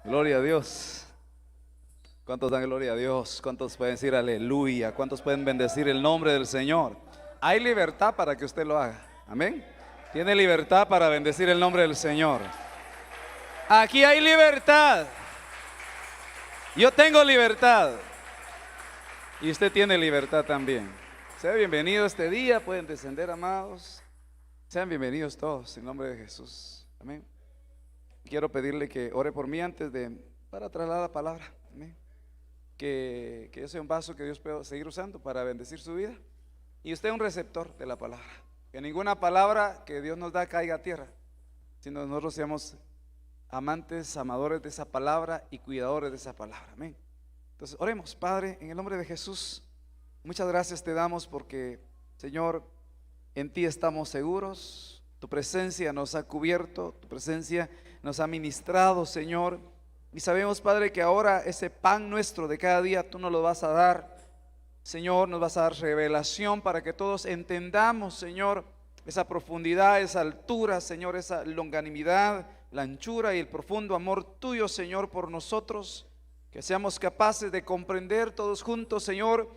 Gloria a Dios. ¿Cuántos dan gloria a Dios? ¿Cuántos pueden decir aleluya? ¿Cuántos pueden bendecir el nombre del Señor? Hay libertad para que usted lo haga. Amén. Tiene libertad para bendecir el nombre del Señor. Aquí hay libertad. Yo tengo libertad. Y usted tiene libertad también. Sea bienvenido este día. Pueden descender, amados. Sean bienvenidos todos en nombre de Jesús. Amén. Quiero pedirle que ore por mí para trasladar la palabra. Amén. Que yo sea un vaso que Dios pueda seguir usando para bendecir su vida. Y usted un receptor de la palabra. Que ninguna palabra que Dios nos da caiga a tierra, sino nosotros seamos amantes, amadores de esa palabra y cuidadores de esa palabra. Amén. Entonces oremos. Padre, en el nombre de Jesús, muchas gracias te damos porque, Señor, en ti estamos seguros. Tu presencia nos ha cubierto, tu presencia nos ha ministrado, Señor. Y sabemos, Padre, que ahora ese pan nuestro de cada día tú nos lo vas a dar. Señor, nos vas a dar revelación para que todos entendamos, Señor, esa profundidad, esa altura, Señor, esa longanimidad, la anchura y el profundo amor tuyo, Señor, por nosotros. Que seamos capaces de comprender todos juntos, Señor,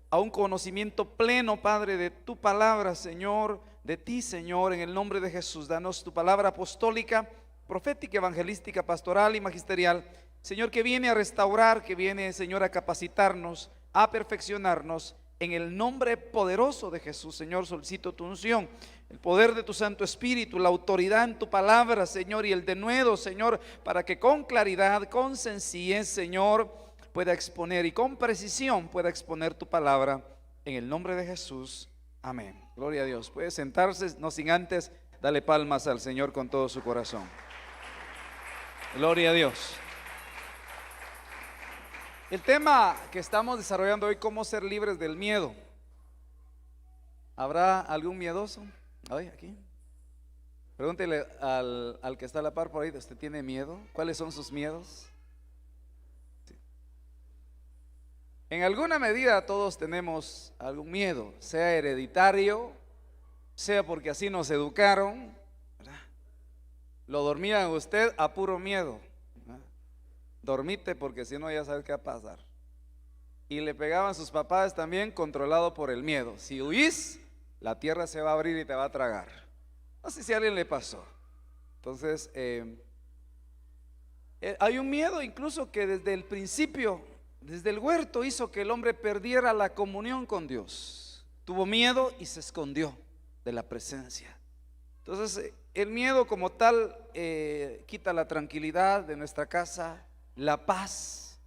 a un conocimiento pleno, Padre, de tu palabra, Señor, de ti, Señor, en el nombre de Jesús. Danos tu palabra apostólica, profética, evangelística, pastoral y magisterial, Señor, que viene a restaurar, que viene, Señor, a capacitarnos, a perfeccionarnos. En el nombre poderoso de Jesús, Señor, solicito tu unción, el poder de tu Santo Espíritu, la autoridad en tu palabra, Señor, y el denuedo, Señor, para que con claridad, con sencillez, Señor, pueda exponer y con precisión pueda exponer tu palabra. En el nombre de Jesús, amén. Gloria a Dios. Puede sentarse, no sin antes darle palmas al Señor con todo su corazón. Gloria a Dios. El tema que estamos desarrollando hoy, cómo ser libres del miedo. ¿Habrá algún miedoso hoy aquí? Pregúntele al que está a la par por ahí, ¿usted tiene miedo? ¿Cuáles son sus miedos? Sí. En alguna medida todos tenemos algún miedo, sea hereditario, sea porque así nos educaron, ¿verdad? Lo dormían usted a puro miedo. Dormite porque si no ya sabes qué va a pasar. Y le pegaban sus papás también, controlado por el miedo. Si huís, la tierra se va a abrir y te va a tragar. No sé si a alguien le pasó. Entonces hay un miedo incluso que desde el principio, desde el huerto, hizo que el hombre perdiera la comunión con Dios. Tuvo miedo y se escondió de la presencia. Entonces el miedo como tal quita la tranquilidad de nuestra casa, la paz,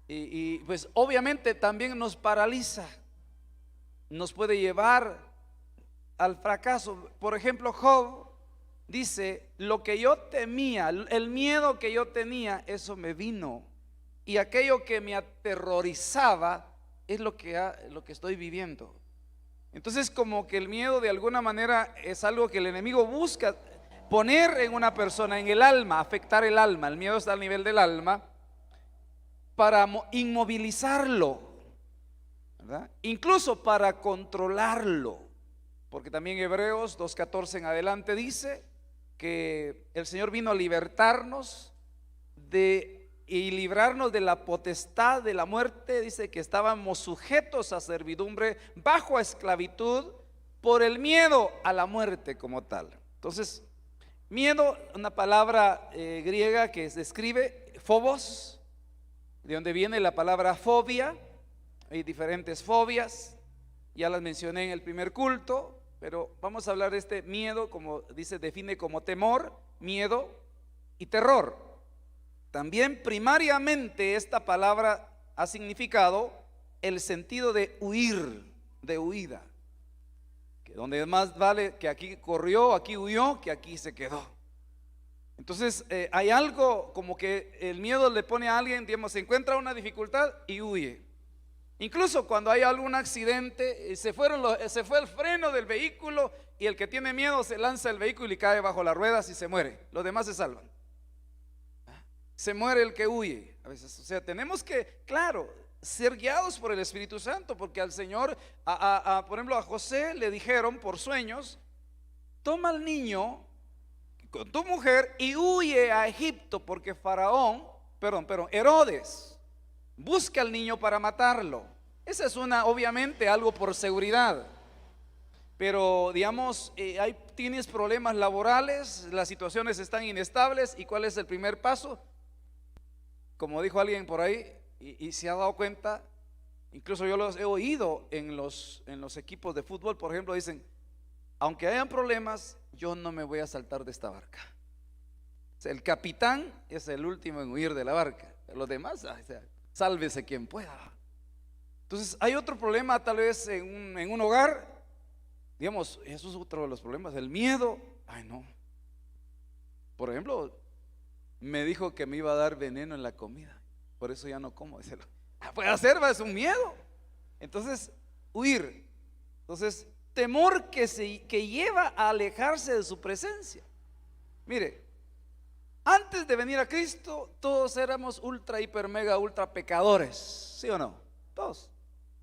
y pues obviamente también nos paraliza, nos puede llevar al fracaso. Por ejemplo, Job dice: lo que yo temía, el miedo que yo tenía, eso me vino, y aquello que me aterrorizaba es lo que estoy viviendo. Entonces, como que el miedo de alguna manera es algo que el enemigo busca poner en una persona, en el alma, afectar el alma. El miedo está al nivel del alma, para inmovilizarlo, ¿verdad? Incluso para controlarlo, porque también Hebreos 2:14 en adelante dice que el Señor vino a libertarnos y librarnos de la potestad de la muerte. Dice que estábamos sujetos a servidumbre, bajo esclavitud, por el miedo a la muerte como tal. Entonces, miedo, una palabra griega que se escribe phobos, de donde viene la palabra fobia. Hay diferentes fobias, ya las mencioné en el primer culto, pero vamos a hablar de este miedo, como dice, define como temor, miedo y terror. También primariamente esta palabra ha significado el sentido de huir, de huida, que donde más vale que aquí corrió, aquí huyó, que aquí se quedó. Entonces hay algo como que el miedo le pone a alguien, digamos, se encuentra una dificultad y huye. Incluso cuando hay algún accidente, se fue el freno del vehículo y el que tiene miedo se lanza el vehículo y cae bajo las ruedas y se muere. Los demás se salvan. Se muere el que huye a veces. O sea, tenemos que, claro, ser guiados por el Espíritu Santo, porque al Señor, por ejemplo, a José le dijeron por sueños: toma al niño con tu mujer y huye a Egipto, porque Faraón Herodes busca al niño para matarlo. Esa es obviamente algo por seguridad. Pero digamos, ahí tienes problemas laborales, las situaciones están inestables. ¿Y cuál es el primer paso? Como dijo alguien por ahí, y se ha dado cuenta, incluso yo los he oído en los equipos de fútbol, por ejemplo, dicen: aunque hayan problemas, yo no me voy a saltar de esta barca. O sea, el capitán es el último en huir de la barca. Los demás, o sea, sálvese quien pueda. Entonces hay otro problema tal vez en un hogar. Digamos, eso es otro de los problemas, el miedo. Ay, no. Por ejemplo, me dijo que me iba a dar veneno en la comida, por eso ya no como. Puede ser, es un miedo. Entonces, huir. Entonces, temor que lleva a alejarse de su presencia. Mire, antes de venir a Cristo, todos éramos ultra, hiper, mega, ultra pecadores. ¿Sí o no? Todos.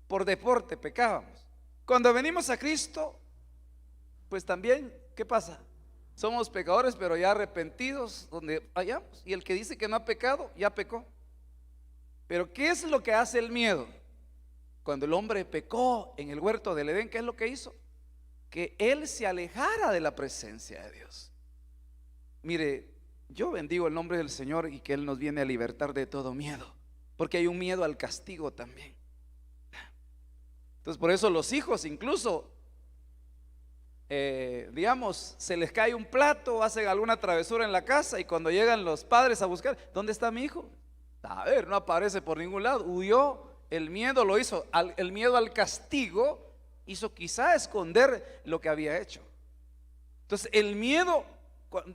Por deporte pecábamos. Cuando venimos a Cristo, pues también, ¿qué pasa? Somos pecadores, pero ya arrepentidos donde vayamos. Y el que dice que no ha pecado, ya pecó. Pero ¿qué es lo que hace el miedo? Cuando el hombre pecó en el huerto del Edén, ¿qué es lo que hizo? Que él se alejara de la presencia de Dios. Mire, yo bendigo el nombre del Señor y que Él nos viene a libertar de todo miedo, porque hay un miedo al castigo también. Entonces por eso los hijos incluso digamos, se les cae un plato, hacen alguna travesura en la casa, y cuando llegan los padres a buscar, ¿dónde está mi hijo? A ver, no aparece por ningún lado, huyó. El miedo lo hizo, el miedo al castigo hizo quizá esconder lo que había hecho. Entonces el miedo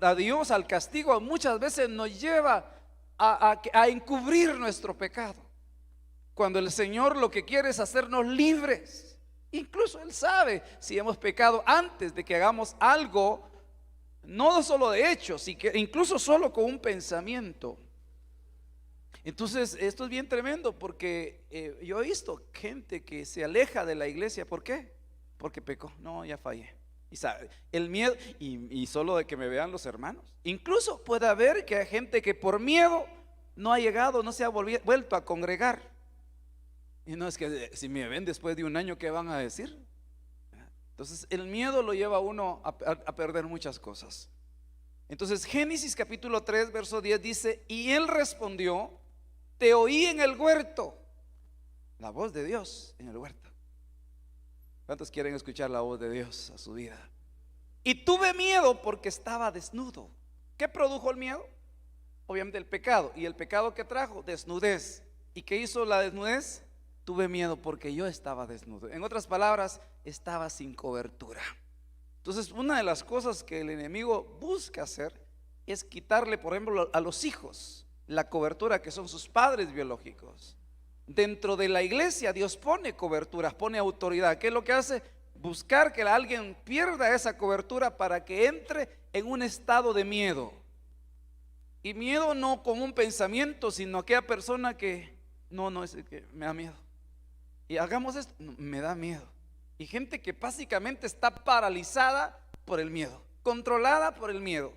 a Dios, al castigo, muchas veces nos lleva a encubrir nuestro pecado, cuando el Señor lo que quiere es hacernos libres. Incluso Él sabe si hemos pecado antes de que hagamos algo, no solo de hechos, incluso solo con un pensamiento. Entonces esto es bien tremendo, porque yo he visto gente que se aleja de la iglesia. ¿Por qué? Porque pecó. No, ya fallé. Y sabe, el miedo, y solo de que me vean los hermanos. Incluso puede haber que hay gente que por miedo no ha llegado, no se ha vuelto a congregar. Y no, es que si me ven después de un año, ¿qué van a decir? Entonces el miedo lo lleva a uno a perder muchas cosas. Entonces Génesis capítulo 3 verso 10 dice: y él respondió: te oí en el huerto. La voz de Dios en el huerto. ¿Cuántos quieren escuchar la voz de Dios a su vida? Y tuve miedo porque estaba desnudo. ¿Qué produjo el miedo? Obviamente el pecado. ¿Y el pecado que trajo? Desnudez. ¿Y qué hizo la desnudez? Tuve miedo porque yo estaba desnudo. En otras palabras, estaba sin cobertura. Entonces, una de las cosas que el enemigo busca hacer es quitarle, por ejemplo, a los hijos la cobertura que son sus padres biológicos. Dentro de la iglesia Dios pone coberturas, pone autoridad. ¿Qué es lo que hace? Buscar que alguien pierda esa cobertura para que entre en un estado de miedo. Y miedo no como un pensamiento, sino aquella persona que no es que me da miedo. Y hagamos esto, no, me da miedo. Y gente que básicamente está paralizada por el miedo, controlada por el miedo.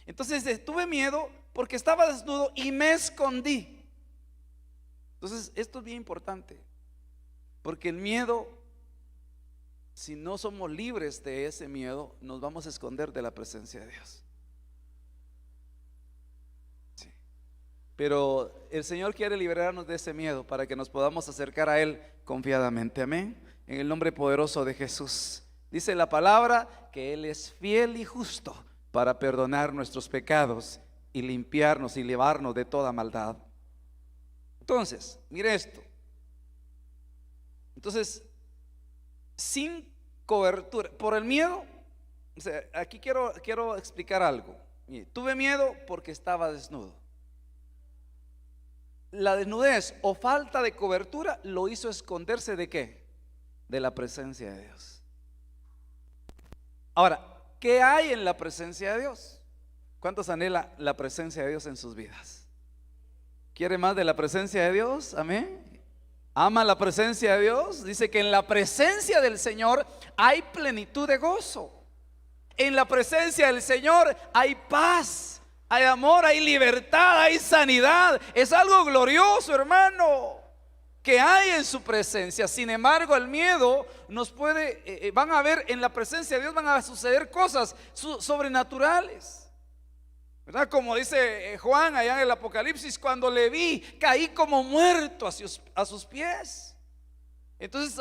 Entonces tuve miedo porque estaba desnudo y me escondí. Entonces esto es bien importante, porque el miedo, si no somos libres de ese miedo, nos vamos a esconder de la presencia de Dios. Sí. Pero el Señor quiere liberarnos de ese miedo para que nos podamos acercar a Él confiadamente. Amén. En el nombre poderoso de Jesús. Dice la palabra que Él es fiel y justo para perdonar nuestros pecados y limpiarnos y librarnos de toda maldad. Entonces, mire esto. Entonces, sin cobertura, por el miedo, o sea, aquí quiero explicar algo. Mire, tuve miedo porque estaba desnudo. La desnudez o falta de cobertura lo hizo esconderse ¿de qué? De la presencia de Dios. Ahora, ¿qué hay en la presencia de Dios? ¿Cuántos anhela la presencia de Dios en sus vidas? ¿Quiere más de la presencia de Dios? Amén. ¿Ama la presencia de Dios? Dice que en la presencia del Señor hay plenitud de gozo. En la presencia del Señor hay paz. hay amor, hay libertad, hay sanidad. Es algo glorioso, hermano, que hay en su presencia. Sin embargo, el miedo nos puede, van a ver en la presencia de Dios, van a suceder cosas sobrenaturales, ¿verdad? Como dice Juan allá en el Apocalipsis: cuando le vi, caí como muerto a sus pies. Entonces,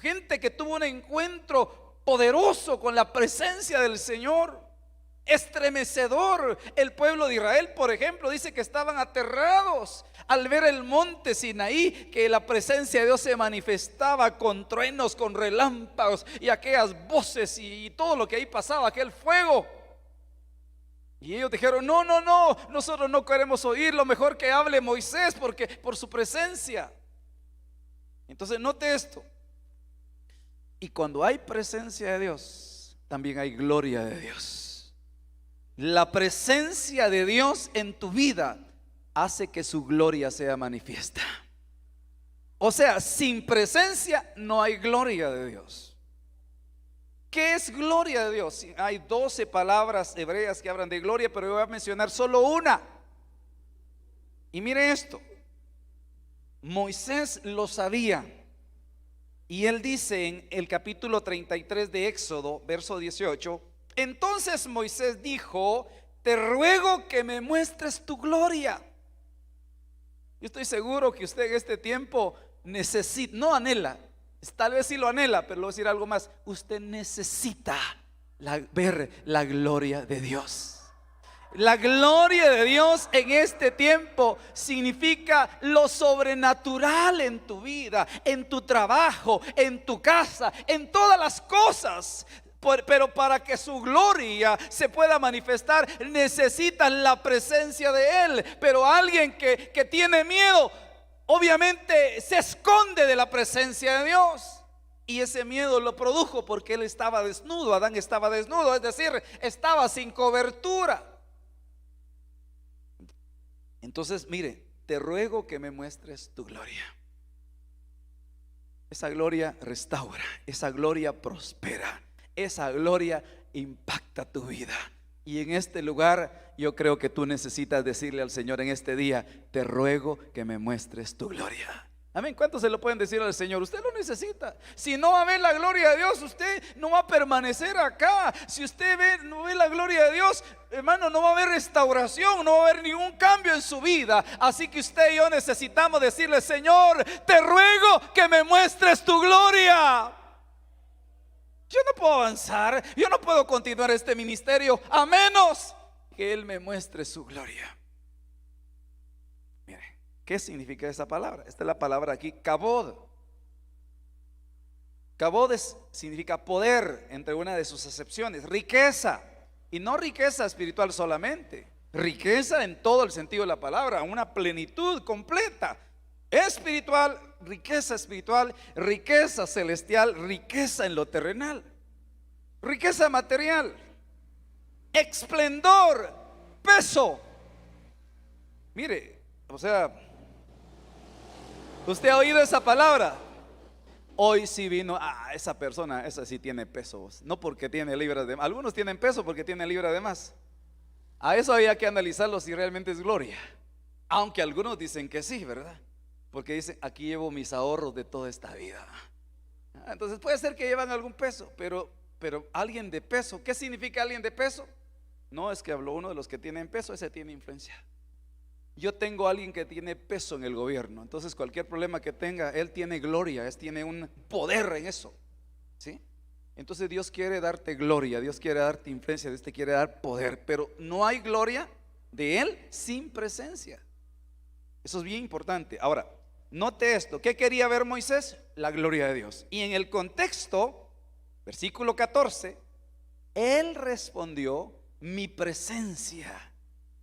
gente que tuvo un encuentro poderoso con la presencia del Señor, estremecedor. El pueblo de Israel, por ejemplo, dice que estaban aterrados al ver el monte Sinaí, que la presencia de Dios se manifestaba con truenos, con relámpagos y aquellas voces y todo lo que ahí pasaba, aquel fuego. Y ellos dijeron: no, nosotros no queremos oír, lo mejor que hable Moisés, porque por su presencia. Entonces note esto: y cuando hay presencia de Dios, también hay gloria de Dios. La presencia de Dios en tu vida hace que su gloria sea manifiesta. O sea, sin presencia no hay gloria de Dios. ¿Qué es gloria de Dios? Hay 12 palabras hebreas que hablan de gloria, pero yo voy a mencionar solo una. Y mire esto: Moisés lo sabía, y él dice en el capítulo 33 de Éxodo, verso 18: entonces Moisés dijo: te ruego que me muestres tu gloria. Yo estoy seguro que usted en este tiempo necesita, no anhela, tal vez sí lo anhela, pero le voy a decir algo más: usted necesita ver la gloria de Dios. La gloria de Dios en este tiempo significa lo sobrenatural en tu vida, en tu trabajo, en tu casa, en todas las cosas. Pero para que su gloria se pueda manifestar, necesitan la presencia de Él. Pero alguien que tiene miedo, obviamente se esconde de la presencia de Dios. Y ese miedo lo produjo porque él estaba desnudo, Adán estaba desnudo, es decir, estaba sin cobertura. Entonces, mire, te ruego que me muestres tu gloria. Esa gloria restaura, esa gloria prospera, esa gloria impacta tu vida. Y en este lugar yo creo que tú necesitas decirle al Señor en este día: te ruego que me muestres tu gloria. Amén. ¿Cuántos se lo pueden decir al Señor? Usted lo necesita. Si no va a ver la gloria de Dios, usted no va a permanecer acá. Si usted no ve la gloria de Dios, hermano, no va a haber restauración, no va a haber ningún cambio en su vida. Así que usted y yo necesitamos decirle: Señor, te ruego que me muestres tu gloria. Yo no puedo avanzar, yo no puedo continuar este ministerio a menos que Él me muestre su gloria. Mire, ¿qué significa esa palabra? Esta es la palabra aquí, kabod. Kabod significa poder, entre una de sus acepciones, riqueza. Y no riqueza espiritual solamente, riqueza en todo el sentido de la palabra, una plenitud completa. Espiritual, riqueza celestial, riqueza en lo terrenal, riqueza material, esplendor, peso. Mire, o sea, usted ha oído esa palabra. Hoy sí vino, esa persona, esa sí tiene peso. No porque tiene libras de más. Algunos tienen peso porque tienen libras de más. A eso había que analizarlo si realmente es gloria. Aunque algunos dicen que sí, ¿verdad? Porque dicen: aquí llevo mis ahorros de toda esta vida. Entonces puede ser que llevan algún peso, pero alguien de peso, ¿qué significa alguien de peso? No es que habló uno de los que tienen peso, ese tiene influencia. Yo tengo a alguien que tiene peso en el gobierno, entonces cualquier problema que tenga, él tiene gloria, él tiene un poder en eso, ¿sí? Entonces Dios quiere darte gloria, Dios quiere darte influencia, Dios te quiere dar poder, pero no hay gloria de Él sin presencia. Eso es bien importante. Ahora, note esto: ¿qué quería ver Moisés? La gloria de Dios. Y en el contexto, versículo 14, él respondió: mi presencia.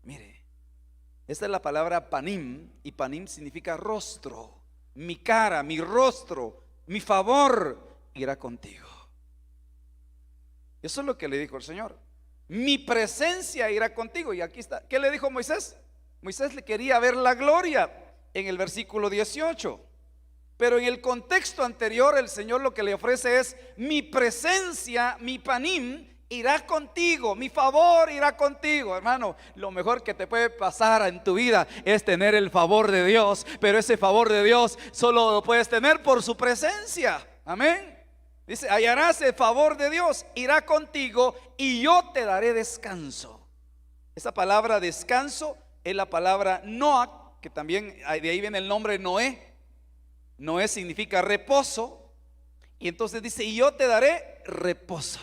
Mire, esta es la palabra panim, y panim significa rostro. Mi cara, mi rostro, mi favor irá contigo. Eso es lo que le dijo el Señor: mi presencia irá contigo. Y aquí está, ¿qué le dijo Moisés? Moisés le quería ver la gloria en el versículo 18. Pero en el contexto anterior, el Señor lo que le ofrece es mi presencia, mi panim, irá contigo, mi favor irá contigo. Hermano, lo mejor que te puede pasar en tu vida es tener el favor de Dios, pero ese favor de Dios solo lo puedes tener por su presencia. Amén. Dice, hallarás el favor de Dios, irá contigo y yo te daré descanso. Esa palabra descanso es la palabra Noah, que también de ahí viene el nombre Noé. Noé significa reposo. Y entonces dice, y yo te daré reposo.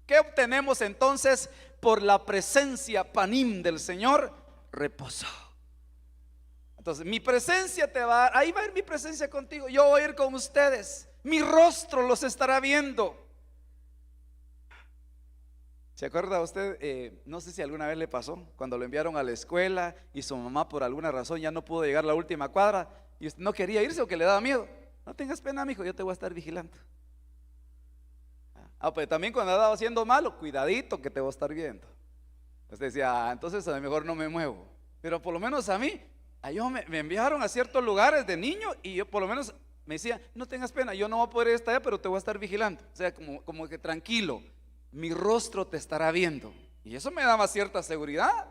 ¿Qué obtenemos entonces por la presencia panim del Señor? Reposo. Entonces mi presencia te va a dar, ahí va a ir mi presencia contigo. Yo voy a ir con ustedes, mi rostro los estará viendo. ¿Se acuerda usted? No sé si alguna vez le pasó, cuando lo enviaron a la escuela y su mamá por alguna razón ya no pudo llegar a la última cuadra y usted no quería irse o que le daba miedo. No tengas pena, mijo, yo te voy a estar vigilando. Pues también cuando andaba haciendo malo, cuidadito que te voy a estar viendo. Usted decía, entonces a lo mejor no me muevo. Pero por lo menos a mí, me enviaron a ciertos lugares de niño y yo por lo menos me decía, no tengas pena, yo no voy a poder estar allá, pero te voy a estar vigilando. O sea, como que tranquilo, mi rostro te estará viendo. Y eso me daba cierta seguridad.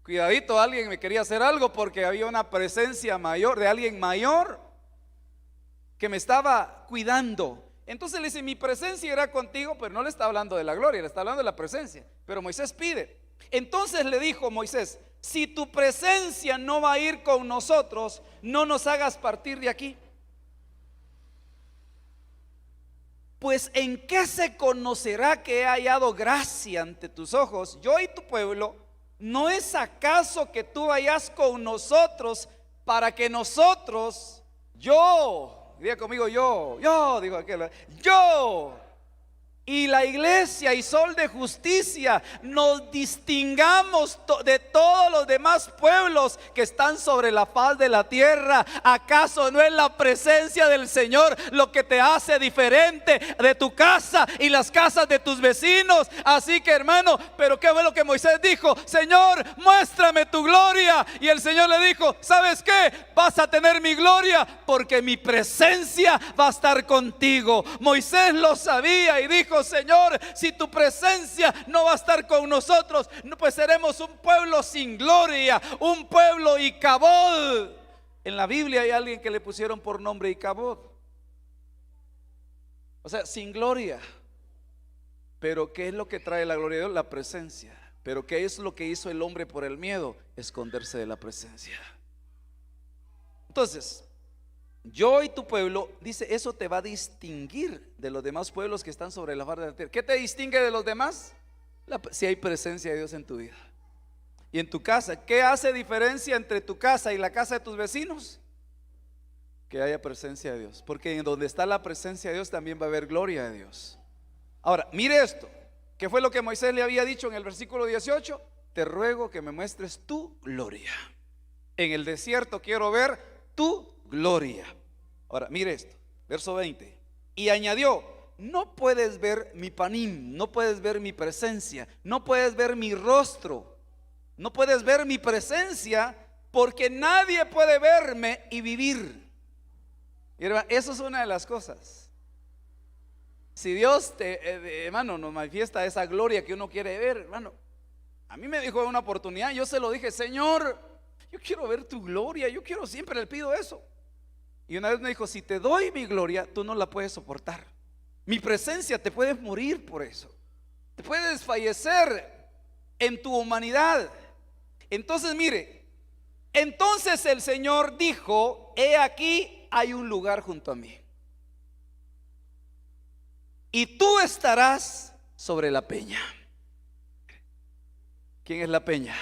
Cuidadito, alguien me quería hacer algo porque había una presencia mayor, de alguien mayor que me estaba cuidando. Entonces le dice, mi presencia irá contigo, pero no le está hablando de la gloria, le está hablando de la presencia. Pero Moisés pide. Entonces le dijo Moisés, si tu presencia no va a ir con nosotros, no nos hagas partir de aquí. Pues ¿en qué se conocerá que he hallado gracia ante tus ojos, yo y tu pueblo? ¿No es acaso que tú vayas con nosotros para que nosotros, diga conmigo digo aquel, yo y la iglesia y sol de justicia nos distingamos de todos los demás pueblos que están sobre la faz de la tierra? ¿Acaso no es la presencia del Señor lo que te hace diferente de tu casa y las casas de tus vecinos? Así que hermano, pero qué fue lo que Moisés dijo: Señor, muéstrame tu gloria. Y el Señor le dijo, ¿sabes qué? Vas a tener mi gloria porque mi presencia va a estar contigo. Moisés lo sabía y dijo, Señor, si tu presencia no va a estar con nosotros, pues seremos un pueblo sin gloria, un pueblo Icabod. En la Biblia hay alguien que le pusieron por nombre Icabod, o sea, sin gloria. Pero ¿qué es lo que trae la gloria de Dios? La presencia. Pero ¿qué es lo que hizo el hombre por el miedo? Esconderse de la presencia. Entonces, yo y tu pueblo, dice, eso te va a distinguir de los demás pueblos que están sobre la faz de la tierra. ¿Qué te distingue de los demás? Si hay presencia de Dios en tu vida y en tu casa. ¿Qué hace diferencia entre tu casa y la casa de tus vecinos? Que haya presencia de Dios, porque en donde está la presencia de Dios también va a haber gloria de Dios. Ahora, mire esto, ¿qué fue lo que Moisés le había dicho en el versículo 18? Te ruego que me muestres tu gloria. En el desierto quiero ver tu gloria. Ahora, mire esto, verso 20. Y añadió, no puedes ver mi panim, no puedes ver mi presencia, no puedes ver mi rostro, no puedes ver mi presencia, porque nadie puede verme y vivir. Y hermano, eso es una de las cosas. Si Dios hermano, nos manifiesta esa gloria que uno quiere ver, hermano. A mí me dijo en una oportunidad, yo se lo dije, Señor, yo quiero ver tu gloria, yo quiero, siempre le pido eso. Y una vez me dijo, si te doy mi gloria, tú no la puedes soportar. Mi presencia, te puedes morir por eso. Te puedes fallecer en tu humanidad. Entonces mire, entonces el Señor dijo, he aquí hay un lugar junto a mí, y tú estarás sobre la peña. ¿Quién es la peña?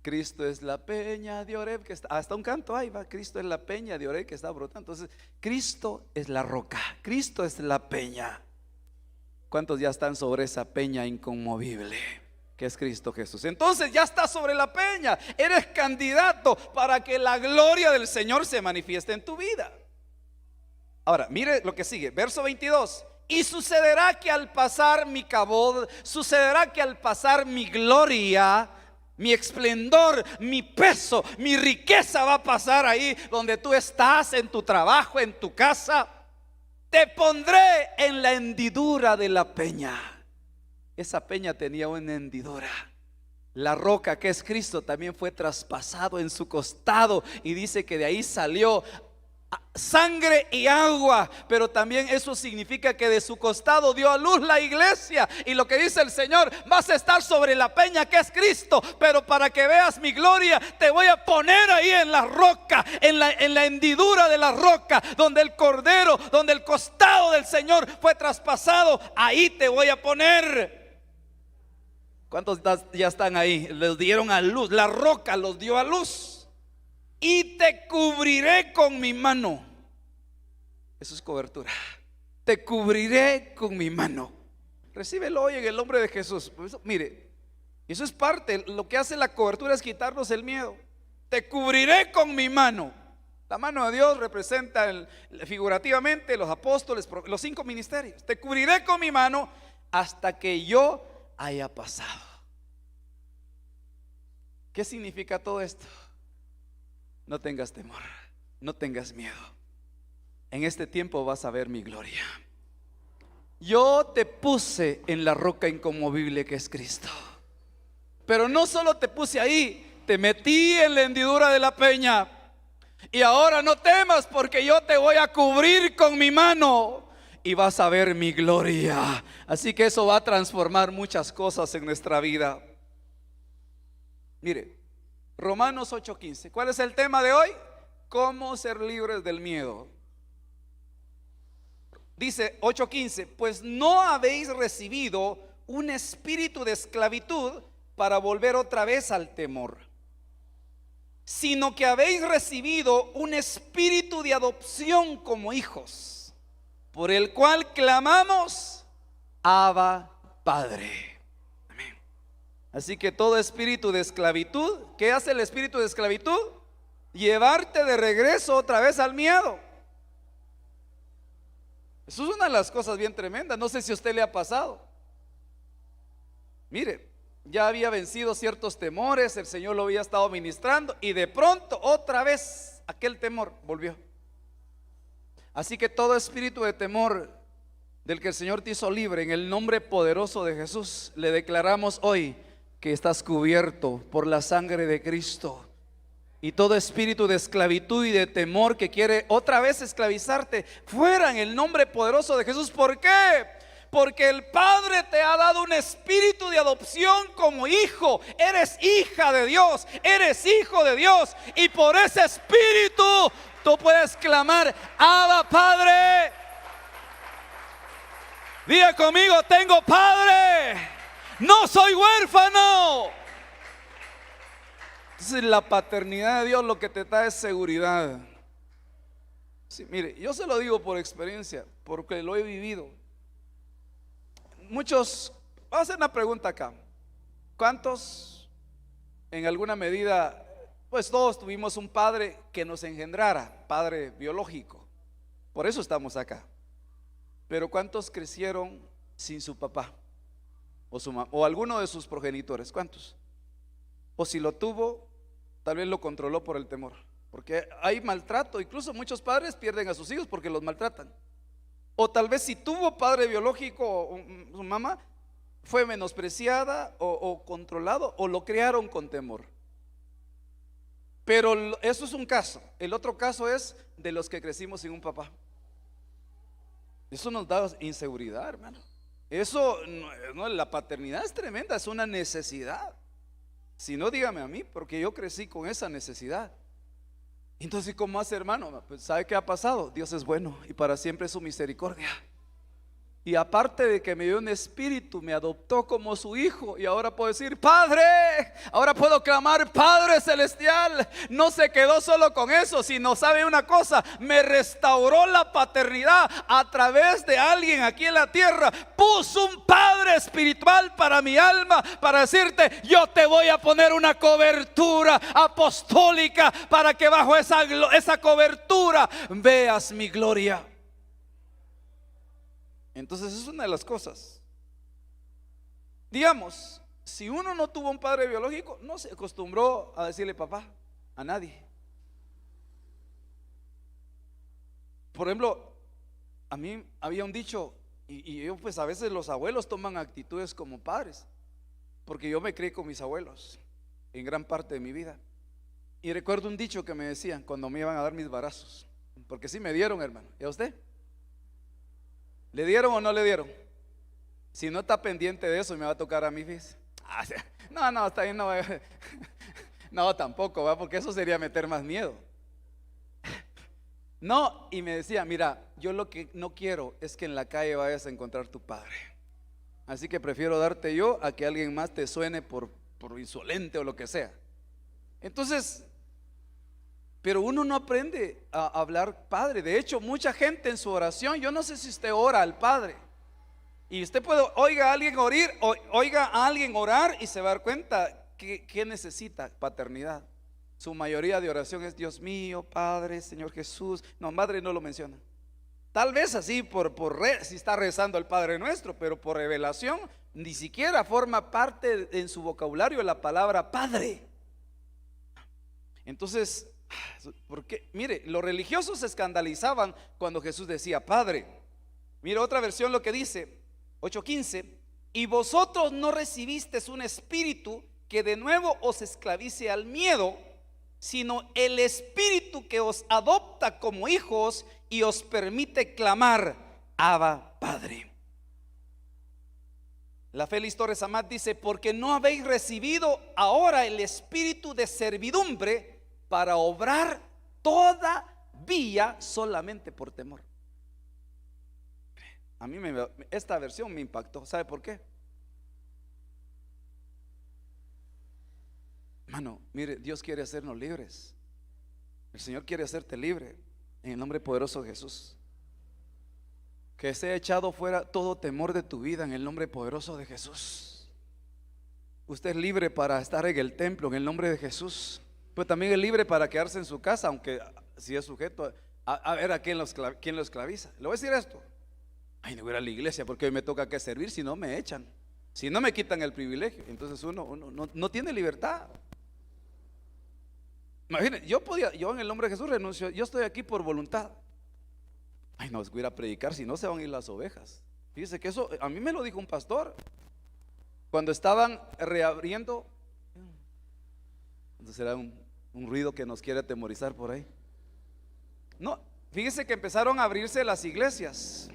Cristo es la peña de Oreb que está, hasta un canto ahí va, Cristo es la peña de Oreb que está brotando. Entonces, Cristo es la roca, Cristo es la peña. ¿Cuántos ya están sobre esa peña inconmovible que es Cristo Jesús? Entonces ya estás sobre la peña, eres candidato para que la gloria del Señor se manifieste en tu vida. Ahora, mire lo que sigue, verso 22. Y sucederá que al pasar mi cabod, sucederá que al pasar mi gloria, mi esplendor, mi peso, mi riqueza va a pasar ahí donde tú estás, en tu trabajo, en tu casa. te pondré en la hendidura de la peña. Esa peña tenía una hendidura. La roca que es Cristo también fue traspasado en su costado, y dice que de ahí salió sangre y agua, pero también eso significa que de su costado dio a luz la iglesia. Y lo que dice el Señor: vas a estar sobre la peña que es Cristo, pero para que veas mi gloria te voy a poner ahí en la roca, en la hendidura de la roca, donde el cordero, donde el costado del Señor fue traspasado. Ahí te voy a poner. ¿Cuántos ya están ahí? Les dieron a luz, la roca los dio a luz. Y te cubriré con mi mano. Eso es cobertura. Te cubriré con mi mano. Recíbelo hoy en el nombre de Jesús. Mire, eso es parte. Lo que hace la cobertura es quitarnos el miedo. Te cubriré con mi mano. La mano de Dios representa figurativamente los apóstoles, los 5 ministerios. Te cubriré con mi mano hasta que yo haya pasado. ¿Qué significa todo esto? No tengas temor, no tengas miedo. En este tiempo vas a ver mi gloria. Yo te puse en la roca inconmovible que es Cristo. Pero no solo te puse ahí, te metí en la hendidura de la peña. Y ahora no temas, porque yo te voy a cubrir con mi mano y vas a ver mi gloria. Así que eso va a transformar muchas cosas en nuestra vida. Mire, Romanos 8:15. ¿Cuál es el tema de hoy? ¿Cómo ser libres del miedo? Dice 8:15: pues no habéis recibido un espíritu de esclavitud para volver otra vez al temor, sino que habéis recibido un espíritu de adopción como hijos, por el cual clamamos: Abba, Padre. Así que todo espíritu de esclavitud, ¿qué hace el espíritu de esclavitud? Llevarte de regreso otra vez al miedo. Eso es una de las cosas bien tremendas. No sé si a usted le ha pasado. Mire, ya había vencido ciertos temores, el Señor lo había estado ministrando, y de pronto otra vez aquel temor volvió. Así que todo espíritu de temor del que el Señor te hizo libre, en el nombre poderoso de Jesús, le declaramos hoy que estás cubierto por la sangre de Cristo. Y todo espíritu de esclavitud y de temor que quiere otra vez esclavizarte, fuera en el nombre poderoso de Jesús. ¿Por qué? Porque el Padre te ha dado un espíritu de adopción como hijo. Eres hija de Dios, eres hijo de Dios, y por ese espíritu tú puedes clamar: Abba, Padre. Diga conmigo: tengo Padre, no soy huérfano. Entonces la paternidad de Dios lo que te da es seguridad. Sí, mire, yo se lo digo por experiencia, porque lo he vivido. Muchos, voy a hacer una pregunta acá: ¿cuántos en alguna medida, pues todos tuvimos un padre que nos engendrara, padre biológico? Por eso estamos acá. Pero ¿cuántos crecieron sin su papá o su mamá o alguno de sus progenitores? ¿Cuántos? O si lo tuvo, tal vez lo controló por el temor, porque hay maltrato. Incluso muchos padres pierden a sus hijos porque los maltratan. O tal vez si tuvo padre biológico o su mamá, fue menospreciada o controlado, o lo criaron con temor. Pero eso es un caso. El otro caso es de los que crecimos sin un papá. Eso nos da inseguridad, hermano. Eso no, la paternidad es tremenda, es una necesidad. Si no, dígame a mí, porque yo crecí con esa necesidad. Entonces, ¿cómo hace, hermano? Pues, ¿sabe qué ha pasado? Dios es bueno y para siempre es su misericordia. Y aparte de que me dio un espíritu, me adoptó como su hijo. Y ahora puedo decir: Padre. Ahora puedo clamar: Padre celestial. No se quedó solo con eso, sino, ¿sabe una cosa? Me restauró la paternidad a través de alguien aquí en la tierra. Puso un padre espiritual para mi alma, para decirte: yo te voy a poner una cobertura apostólica, para que bajo esa cobertura veas mi gloria. Entonces es una de las cosas. Digamos, si uno no tuvo un padre biológico, no se acostumbró a decirle papá a nadie. Por ejemplo, a mí había un dicho, y yo pues a veces los abuelos toman actitudes como padres, porque yo me crié con mis abuelos en gran parte de mi vida. Y recuerdo un dicho que me decían cuando me iban a dar mis barazos, porque sí me dieron, hermano. ¿Y a usted? ¿Le dieron o no le dieron? Si no está pendiente de eso, me va a tocar a mí, fíjese. No, está bien, no, no, tampoco, ¿va? Porque eso sería meter más miedo. No, y me decía, mira, yo lo que no quiero es que en la calle vayas a encontrar tu padre. Así que prefiero darte yo a que alguien más te suene por insolente o lo que sea. Entonces, pero uno no aprende a hablar Padre. De hecho, mucha gente en su oración, yo no sé si usted ora al Padre, y usted puede, oiga a alguien orar y se va a dar cuenta que necesita paternidad. Su mayoría de oración es Dios mío, Padre, Señor Jesús. No, madre no lo menciona. Tal vez así si está rezando al Padre Nuestro, pero por revelación ni siquiera forma parte en su vocabulario la palabra Padre. Entonces, porque mire, los religiosos se escandalizaban cuando Jesús decía Padre. Mire otra versión lo que dice 8:15: y vosotros no recibisteis un espíritu que de nuevo os esclavice al miedo, sino el espíritu que os adopta como hijos y os permite clamar Abba Padre. La Félix Torres Amat dice: porque no habéis recibido ahora el espíritu de servidumbre para obrar todavía solamente por temor. A mí esta versión me impactó. ¿Sabe por qué? Hermano, mire, Dios quiere hacernos libres. El Señor quiere hacerte libre en el nombre poderoso de Jesús. Que sea echado fuera todo temor de tu vida en el nombre poderoso de Jesús. Usted es libre para estar en el templo en el nombre de Jesús, pero también es libre para quedarse en su casa, aunque si es sujeto a ver a quién lo esclaviza. Le voy a decir esto: ay, no voy a ir a la iglesia porque hoy me toca que servir, si no me echan, si no me quitan el privilegio. Entonces uno no tiene libertad. Imagínense, yo en el nombre de Jesús renuncio, yo estoy aquí por voluntad. Ay, no, voy a ir a predicar, si no se van a ir las ovejas. Fíjese que eso a mí me lo dijo un pastor cuando estaban reabriendo. Entonces era un ruido que nos quiere atemorizar por ahí. No, fíjese que empezaron a abrirse las iglesias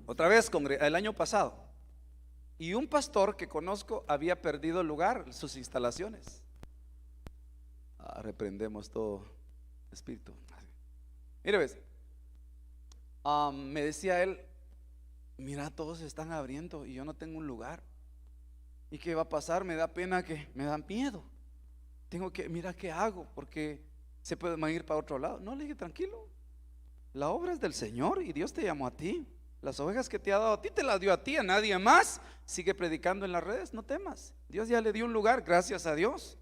otra vez el año pasado, y un pastor que conozco había perdido el lugar, sus instalaciones. Reprendemos todo espíritu. Mire, ves, me decía él: mira, todos se están abriendo y yo no tengo un lugar. ¿Y qué va a pasar? Me da pena, que me da miedo. Mira qué hago, porque se pueden ir para otro lado. No, le dije: tranquilo, la obra es del Señor y Dios te llamó a ti. Las ovejas que te ha dado a ti, te las dio a ti, a nadie más. Sigue predicando en las redes, no temas. Dios ya le dio un lugar, gracias a Dios.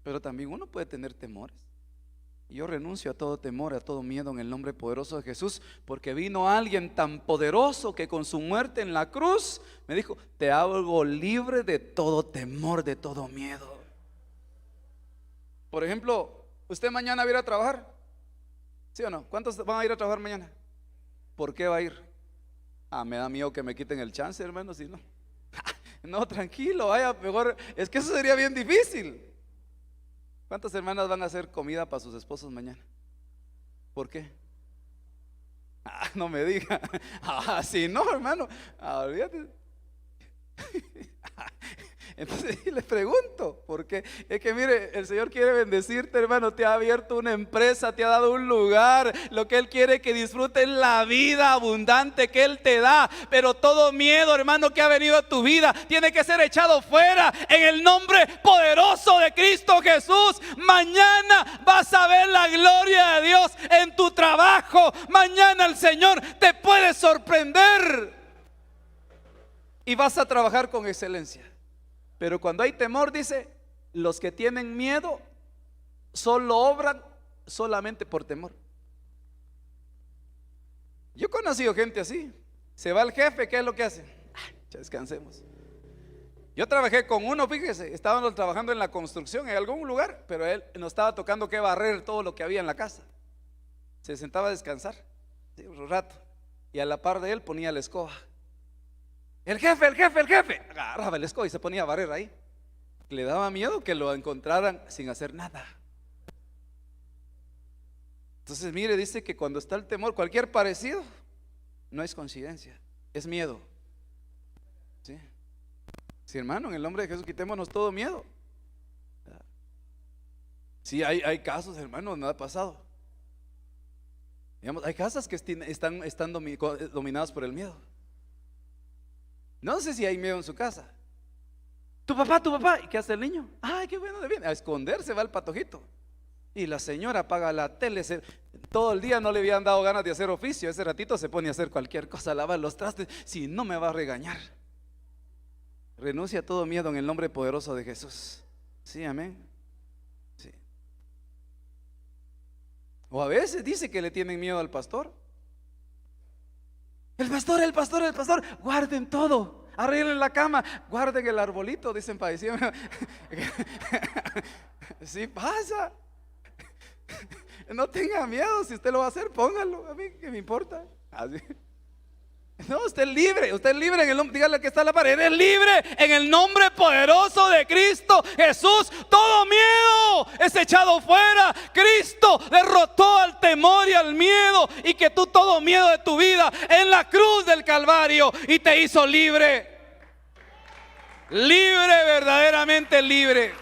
Pero también uno puede tener temores. Y yo renuncio a todo temor, a todo miedo en el nombre poderoso de Jesús, porque vino alguien tan poderoso que con su muerte en la cruz me dijo: te hago libre de todo temor, de todo miedo. Por ejemplo, ¿usted mañana va a ir a trabajar? ¿Sí o no? ¿Cuántos van a ir a trabajar mañana? ¿Por qué va a ir? Me da miedo que me quiten el chance, hermano, si no. No, tranquilo, vaya, mejor. Es que eso sería bien difícil. ¿Cuántas hermanas van a hacer comida para sus esposos mañana? ¿Por qué? No me diga. Si no, hermano, olvídate. Entonces le pregunto, ¿por qué? Es que mire, el Señor quiere bendecirte, hermano. Te ha abierto una empresa, te ha dado un lugar. Lo que Él quiere es que disfrutes la vida abundante que Él te da. Pero todo miedo, hermano, que ha venido a tu vida tiene que ser echado fuera en el nombre poderoso de Cristo Jesús. Mañana vas a ver la gloria de Dios en tu trabajo. Mañana el Señor te puede sorprender y vas a trabajar con excelencia. Pero cuando hay temor, dice, los que tienen miedo solo obran solamente por temor. Yo he conocido gente así. Se va el jefe, ¿qué es lo que hace? Ya descansemos. Yo trabajé con uno, fíjese, estábamos trabajando en la construcción en algún lugar, pero él nos estaba tocando que barrer todo lo que había en la casa. Se sentaba a descansar, sí, un rato. y a la par de él ponía la escoba. El jefe, el jefe, el jefe. Agarraba la escoba y se ponía a barrer ahí. Le daba miedo que lo encontraran sin hacer nada. Entonces mire, dice que cuando está el temor, cualquier parecido no es coincidencia, es miedo. ¿Sí? Sí, hermano, en el nombre de Jesús quitémonos todo miedo. Sí, hay casos, hermano, no ha pasado. Digamos, hay casas que están dominadas por el miedo. No sé si hay miedo en su casa. Tu papá, ¿y qué hace el niño? Ay, qué bueno, de bien. A esconderse va el patojito. Y la señora apaga la tele, todo el día no le habían dado ganas de hacer oficio. Ese ratito se pone a hacer cualquier cosa, a lavar los trastes. Si no, me va a regañar. Renuncia a todo miedo en el nombre poderoso de Jesús. Sí, amén. Sí. O a veces dice que le tienen miedo al pastor. El pastor, guarden todo, arreglen la cama, guarden el arbolito, dicen para decir. Sí pasa. No tenga miedo, si usted lo va a hacer, póngalo, a mí que me importa. Así. No, usted es libre en el nombre, dígale que está a la pared, eres libre en el nombre poderoso de Cristo Jesús. Todo miedo es echado fuera. Cristo derrotó al temor y al miedo, y que tú todo miedo de tu vida en la cruz del Calvario, y te hizo libre. Libre, verdaderamente libre.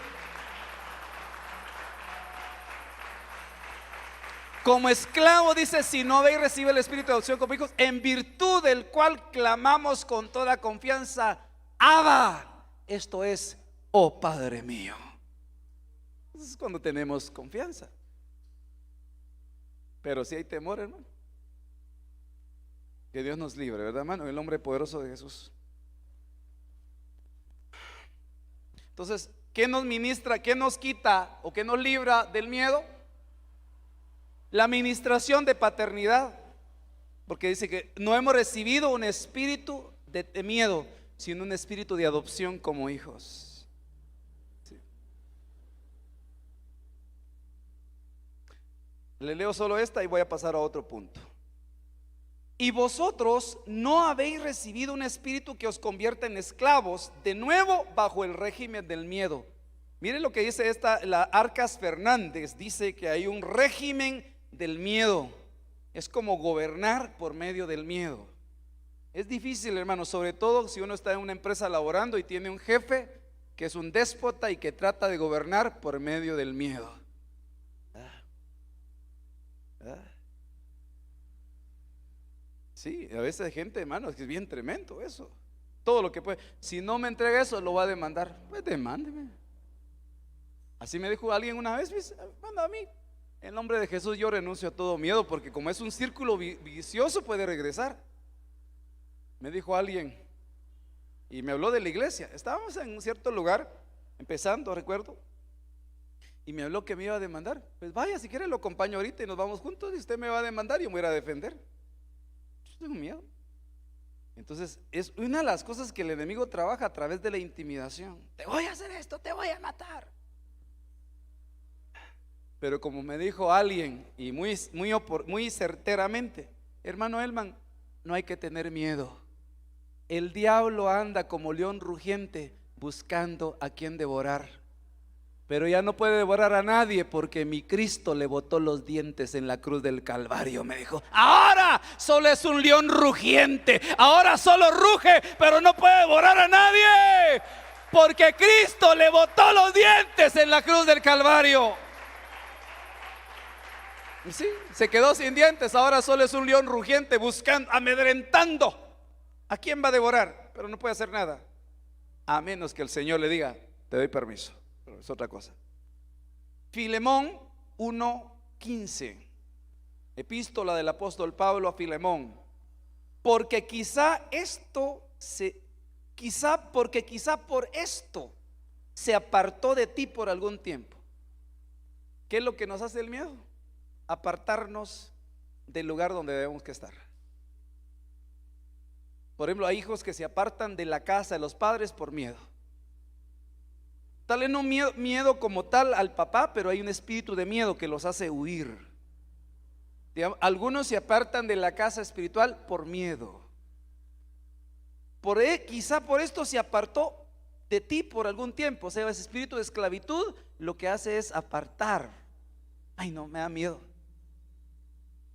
Como esclavo dice, si no habéis recibido el espíritu de adopción como hijos, en virtud del cual clamamos con toda confianza, Abba, esto es, oh Padre mío. Eso es cuando tenemos confianza. Pero si hay temor, hermano, que Dios nos libre, ¿verdad, hermano? En el nombre poderoso de Jesús. Entonces, ¿qué nos ministra, qué nos quita o qué nos libra del miedo? La administración de paternidad, porque dice que no hemos recibido un espíritu de miedo, sino un espíritu de adopción como hijos. Sí. Le leo solo esta y voy a pasar a otro punto. Y vosotros no habéis recibido un espíritu que os convierta en esclavos, de nuevo bajo el régimen del miedo. Miren lo que dice la Arcas Fernández, dice que hay un régimen del miedo. Es como gobernar por medio del miedo. Es difícil, hermano, sobre todo si uno está en una empresa laborando y tiene un jefe que es un déspota y que trata de gobernar por medio del miedo. Sí, a veces hay gente, hermano, que es bien tremendo eso. Todo lo que puede. Si no me entrega eso, lo va a demandar. Pues demándeme. Así me dijo alguien una vez, manda a mí. En nombre de Jesús yo renuncio a todo miedo, porque como es un círculo vicioso puede regresar. Me dijo alguien y me habló de la iglesia. Estábamos en un cierto lugar, empezando, recuerdo, y me habló que me iba a demandar. Pues vaya, si quiere lo acompaño ahorita y nos vamos juntos, y usted me va a demandar y yo me voy a ir a defender. Yo tengo miedo. Entonces es una de las cosas que el enemigo trabaja a través de la intimidación. Te voy a hacer esto, te voy a matar. Pero como me dijo alguien, y muy certeramente, hermano Elman, no hay que tener miedo. El diablo anda como león rugiente buscando a quien devorar, pero ya no puede devorar a nadie, porque mi Cristo le botó los dientes en la cruz del Calvario. Me dijo, ahora solo es un león rugiente, ahora solo ruge, pero no puede devorar a nadie, porque Cristo le botó los dientes en la cruz del Calvario. Sí, se quedó sin dientes, ahora solo es un león rugiente buscando, amedrentando. ¿A quién va a devorar? Pero no puede hacer nada, a menos que el Señor le diga, te doy permiso. Pero es otra cosa. Filemón 1:15, epístola del apóstol Pablo a Filemón. Porque quizá por esto se apartó de ti por algún tiempo. ¿Qué es lo que nos hace el miedo? Apartarnos del lugar donde debemos que estar. Por ejemplo, hay hijos que se apartan de la casa de los padres por miedo. Tal vez no miedo como tal al papá, pero hay un espíritu de miedo que los hace huir. Algunos se apartan de la casa espiritual por miedo. Quizá por esto se apartó de ti por algún tiempo. O sea, ese espíritu de esclavitud lo que hace es apartar. Ay, no, me da miedo.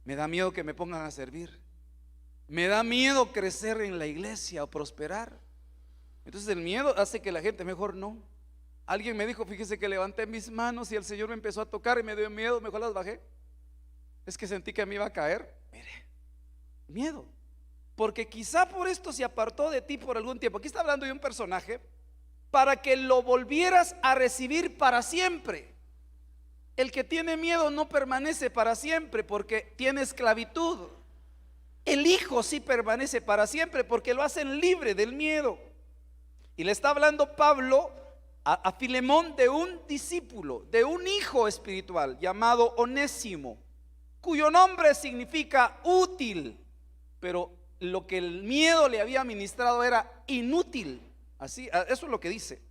Me da miedo que me pongan a servir. Me da miedo crecer en la iglesia o prosperar. Entonces el miedo hace que la gente mejor no. Alguien me dijo, fíjese que levanté mis manos y el Señor me empezó a tocar y me dio miedo, mejor las bajé. Es que sentí que me iba a caer. Mire, miedo. Porque quizá por esto se apartó de ti por algún tiempo. Aquí está hablando de un personaje para que lo volvieras a recibir para siempre. El que tiene miedo no permanece para siempre porque tiene esclavitud. El hijo sí permanece para siempre porque lo hacen libre del miedo. Y le está hablando Pablo a Filemón de un discípulo, de un hijo espiritual llamado Onésimo, cuyo nombre significa útil, pero lo que el miedo le había ministrado era inútil. Así, eso es lo que dice.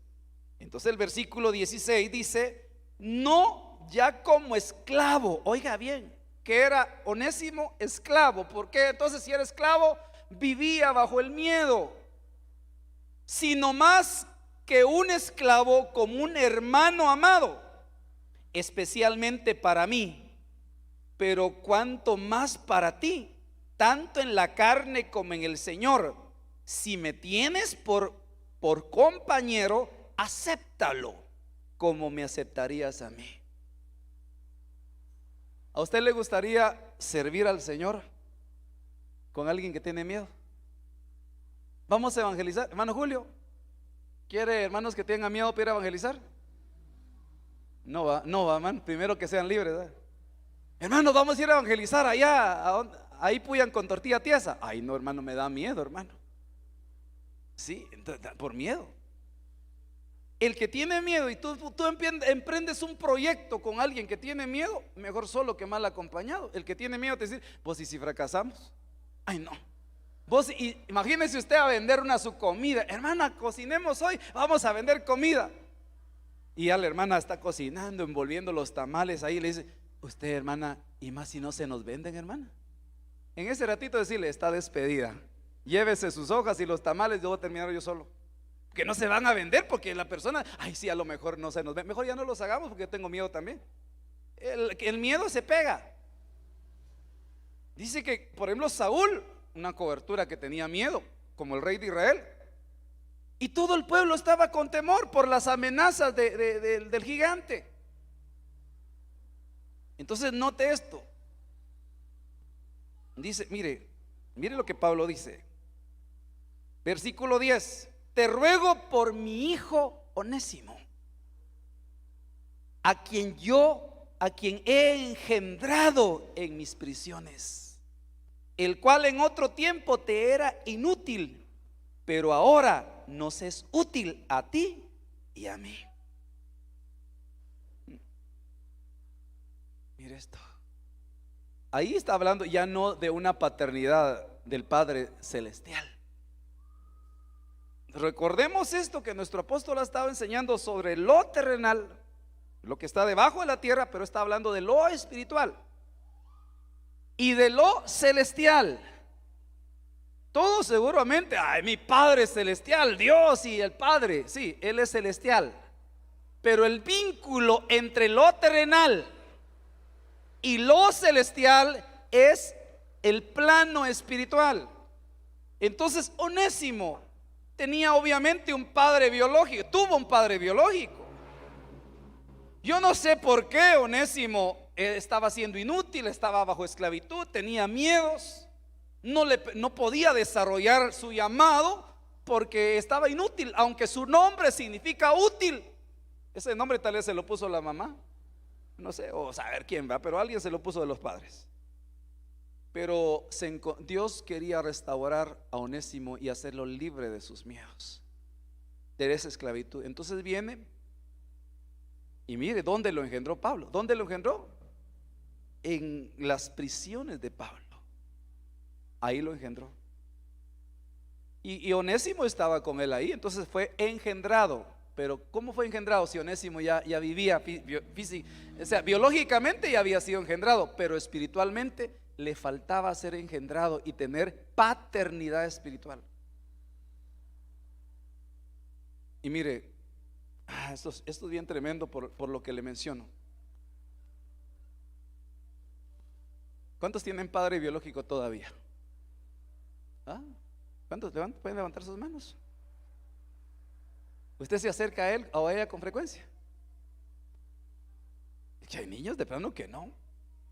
Entonces el versículo 16 dice: no ya como esclavo. Oiga bien, que era Onésimo esclavo. ¿Por qué? Entonces, si era esclavo, vivía bajo el miedo, sino más que un esclavo, como un hermano amado, especialmente para mí, pero cuanto más para ti, tanto en la carne como en el Señor. Si me tienes por compañero, acéptalo como me aceptarías a mí. ¿A usted le gustaría servir al Señor con alguien que tiene miedo? Vamos a evangelizar. Hermano Julio, ¿quiere hermanos que tengan miedo para ir a evangelizar? No va, hermano. Primero que sean libres, ¿verdad? Hermano, vamos a ir a evangelizar allá, ahí puyan con tortilla tiesa. Ay, no, hermano, me da miedo, hermano. Sí, por miedo. El que tiene miedo y tú emprendes un proyecto con alguien que tiene miedo, mejor solo que mal acompañado. El que tiene miedo te dice: pues ¿y si fracasamos? Ay, no. Vos imagínese usted a vender su comida. Hermana, cocinemos hoy, vamos a vender comida. Y ya la hermana está cocinando, envolviendo los tamales ahí. Le dice: usted, hermana, y más si no se nos venden, hermana. En ese ratito decirle: está despedida, llévese sus hojas y los tamales, yo voy a terminar yo solo. Que no se van a vender porque la persona, ay, sí, a lo mejor no se nos ven. Mejor ya no los hagamos porque yo tengo miedo también. El miedo se pega. Dice que, por ejemplo, Saúl, una cobertura que tenía miedo, como el rey de Israel, y todo el pueblo estaba con temor por las amenazas del gigante. Entonces note esto. Dice, mire lo que Pablo dice. Versículo 10: te ruego por mi hijo Onésimo, a quien he engendrado en mis prisiones, el cual en otro tiempo te era inútil, pero ahora nos es útil a ti y a mí. Mire esto. Ahí está hablando ya no de una paternidad del Padre Celestial. Recordemos esto que nuestro apóstol ha estado enseñando sobre lo terrenal, lo que está debajo de la tierra, pero está hablando de lo espiritual y de lo celestial. Todos seguramente: ay, mi Padre celestial, Dios y el Padre. Sí, Él es celestial, pero el vínculo entre lo terrenal y lo celestial es el plano espiritual. Entonces Onésimo tenía obviamente un padre biológico, tuvo un padre biológico. Yo no sé por qué Onésimo estaba siendo inútil, estaba bajo esclavitud, tenía miedos, no podía desarrollar su llamado porque estaba inútil, aunque su nombre significa útil. Ese nombre tal vez se lo puso la mamá, no sé, o saber quién va, pero alguien se lo puso de los padres. Pero Dios quería restaurar a Onésimo y hacerlo libre de sus miedos, de esa esclavitud. Entonces viene y mire dónde lo engendró Pablo. ¿Dónde lo engendró? En las prisiones de Pablo. Ahí lo engendró. Y Onésimo estaba con él ahí. Entonces fue engendrado. pero ¿cómo fue engendrado si Onésimo ya vivía o sea, biológicamente ya había sido engendrado, pero espiritualmente le faltaba ser engendrado y tener paternidad espiritual? Y mire, esto es bien tremendo por lo que le menciono. ¿Cuántos tienen padre biológico todavía? ¿Ah? ¿Cuántos pueden levantar sus manos? ¿Usted se acerca a él o a ella con frecuencia? Que hay niños de plano que no.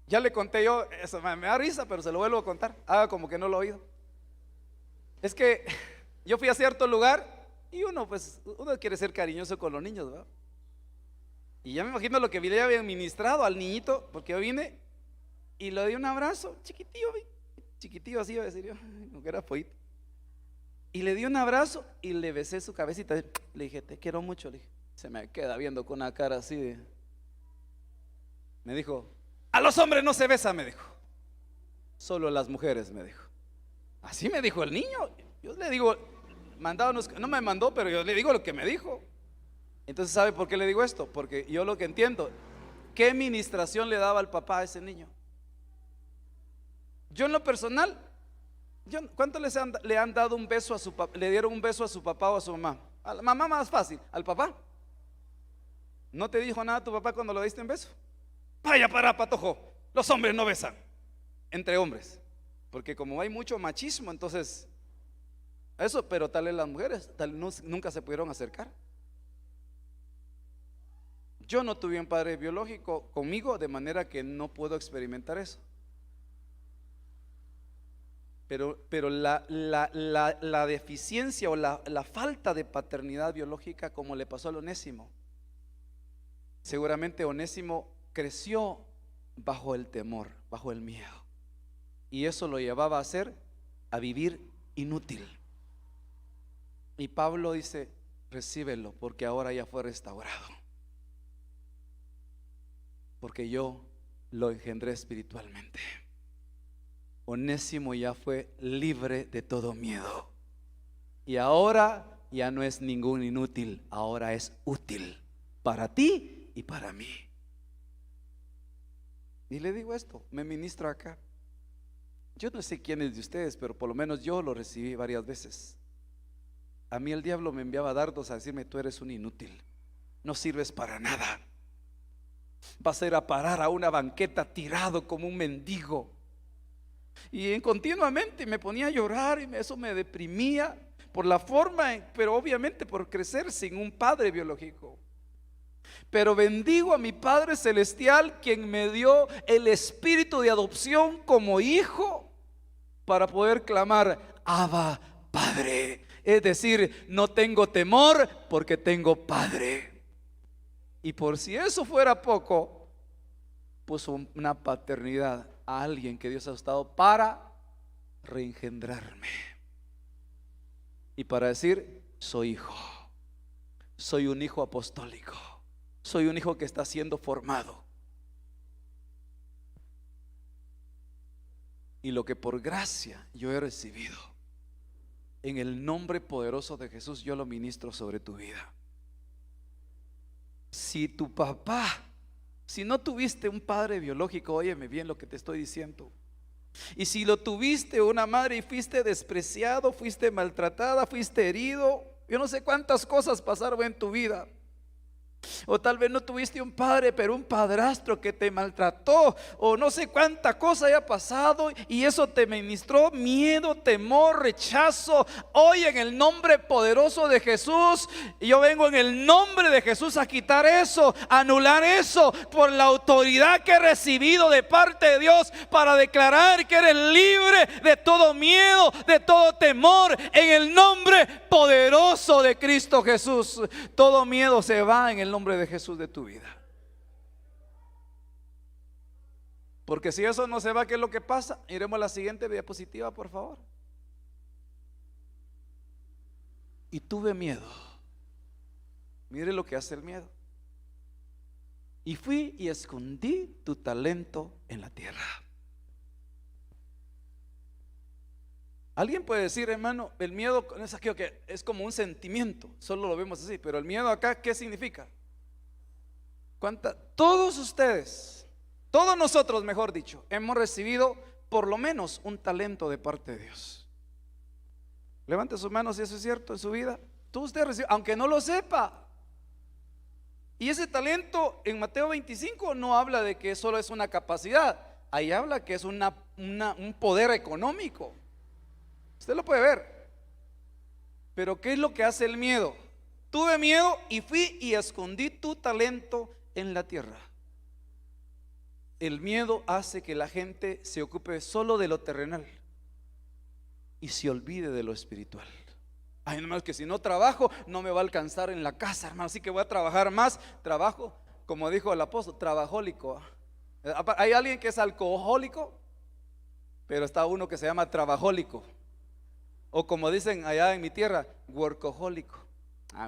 Ya le conté yo, eso me da risa, pero se lo vuelvo a contar. Haga como que no lo he oído. Es que yo fui a cierto lugar y uno quiere ser cariñoso con los niños, ¿verdad? Y ya me imagino lo que le habían ministrado al niñito, porque yo vine y le di un abrazo, chiquitillo así iba a decir yo, como que era poquito. Y le di un abrazo y le besé su cabecita. Le dije, te quiero mucho. Le dije, se me queda viendo con una cara así de... Me dijo, a los hombres no se besa, me dijo. Solo a las mujeres, me dijo. Así me dijo el niño. Yo le digo, no me mandó, pero yo le digo lo que me dijo. Entonces, ¿sabe por qué le digo esto? Porque yo lo que entiendo, ¿qué ministración le daba al papá a ese niño? Yo en lo personal, ¿cuánto le han dado un beso a su papá? ¿Le dieron un beso a su papá o a su mamá? A la mamá más fácil, al papá. ¿No te dijo nada tu papá cuando le diste un beso? Vaya para patojo, los hombres no besan entre hombres, porque como hay mucho machismo, entonces eso, pero tal vez las mujeres nunca se pudieron acercar. Yo no tuve un padre biológico conmigo, de manera que no puedo experimentar eso. Pero la deficiencia o la falta de paternidad biológica, como le pasó a Onésimo, seguramente Onésimo creció bajo el temor, bajo el miedo, y eso lo llevaba a vivir inútil. Y Pablo dice, recíbelo, porque ahora ya fue restaurado, porque yo lo engendré espiritualmente. Onésimo ya fue libre de todo miedo, y ahora ya no es ningún inútil, ahora es útil para ti y para mí. Y le digo esto, me ministro acá. Yo no sé quiénes de ustedes, pero por lo menos yo lo recibí varias veces. A mí el diablo me enviaba dardos a decirme, tú eres un inútil, no sirves para nada, vas a ir a parar a una banqueta tirado como un mendigo. Y continuamente me ponía a llorar y eso me deprimía por la forma, pero obviamente por crecer sin un padre biológico. Pero bendigo a mi Padre Celestial, quien me dio el espíritu de adopción como hijo, para poder clamar, Abba, Padre. Es decir, no tengo temor porque tengo Padre. Y por si eso fuera poco, puso una paternidad a alguien que Dios ha estado para reengendrarme y para decir, soy hijo, soy un hijo apostólico, soy un hijo que está siendo formado, y lo que por gracia yo he recibido, en el nombre poderoso de Jesús, yo lo ministro sobre tu vida. Si tu papá, si no tuviste un padre biológico, óyeme bien lo que te estoy diciendo. Y si lo tuviste una madre y fuiste despreciado, fuiste maltratada, fuiste herido, yo no sé cuántas cosas pasaron en tu vida. O tal vez no tuviste un padre, pero un padrastro que te maltrató, o no sé cuánta cosa haya pasado, y eso te ministró miedo, temor, rechazo. Hoy en el nombre poderoso de Jesús, yo vengo en el nombre de Jesús a quitar eso, a anular eso, por la autoridad que he recibido de parte de Dios, para declarar que eres libre de todo miedo, de todo temor, en el nombre poderoso de Cristo Jesús. Todo miedo se va en el nombre de Jesús de tu vida. Porque si eso no se va, ¿qué es lo que pasa? Iremos a la siguiente diapositiva, por favor. Y tuve miedo. Mire lo que hace el miedo. Y fui y escondí tu talento en la tierra. Alguien puede decir, hermano, el miedo es aquello que es como un sentimiento, solo lo vemos así, pero el miedo acá, ¿qué significa? Todos ustedes, todos nosotros, mejor dicho, hemos recibido por lo menos un talento de parte de Dios. Levante sus manos si eso es cierto en su vida. Usted recibe, aunque no lo sepa. Y ese talento en Mateo 25 no habla de que solo es una capacidad, ahí habla que es un poder económico. Usted lo puede ver. Pero ¿qué es lo que hace el miedo? Tuve miedo y fui y escondí tu talento en la tierra. El miedo hace que la gente se ocupe solo de lo terrenal y se olvide de lo espiritual. Ay, hermano, que si no trabajo no me va a alcanzar en la casa, hermano, así que voy a trabajar más. Trabajo, como dijo el apóstol, trabajólico. Hay alguien que es alcohólico, pero está uno que se llama trabajólico, o como dicen allá en mi tierra, workahólico.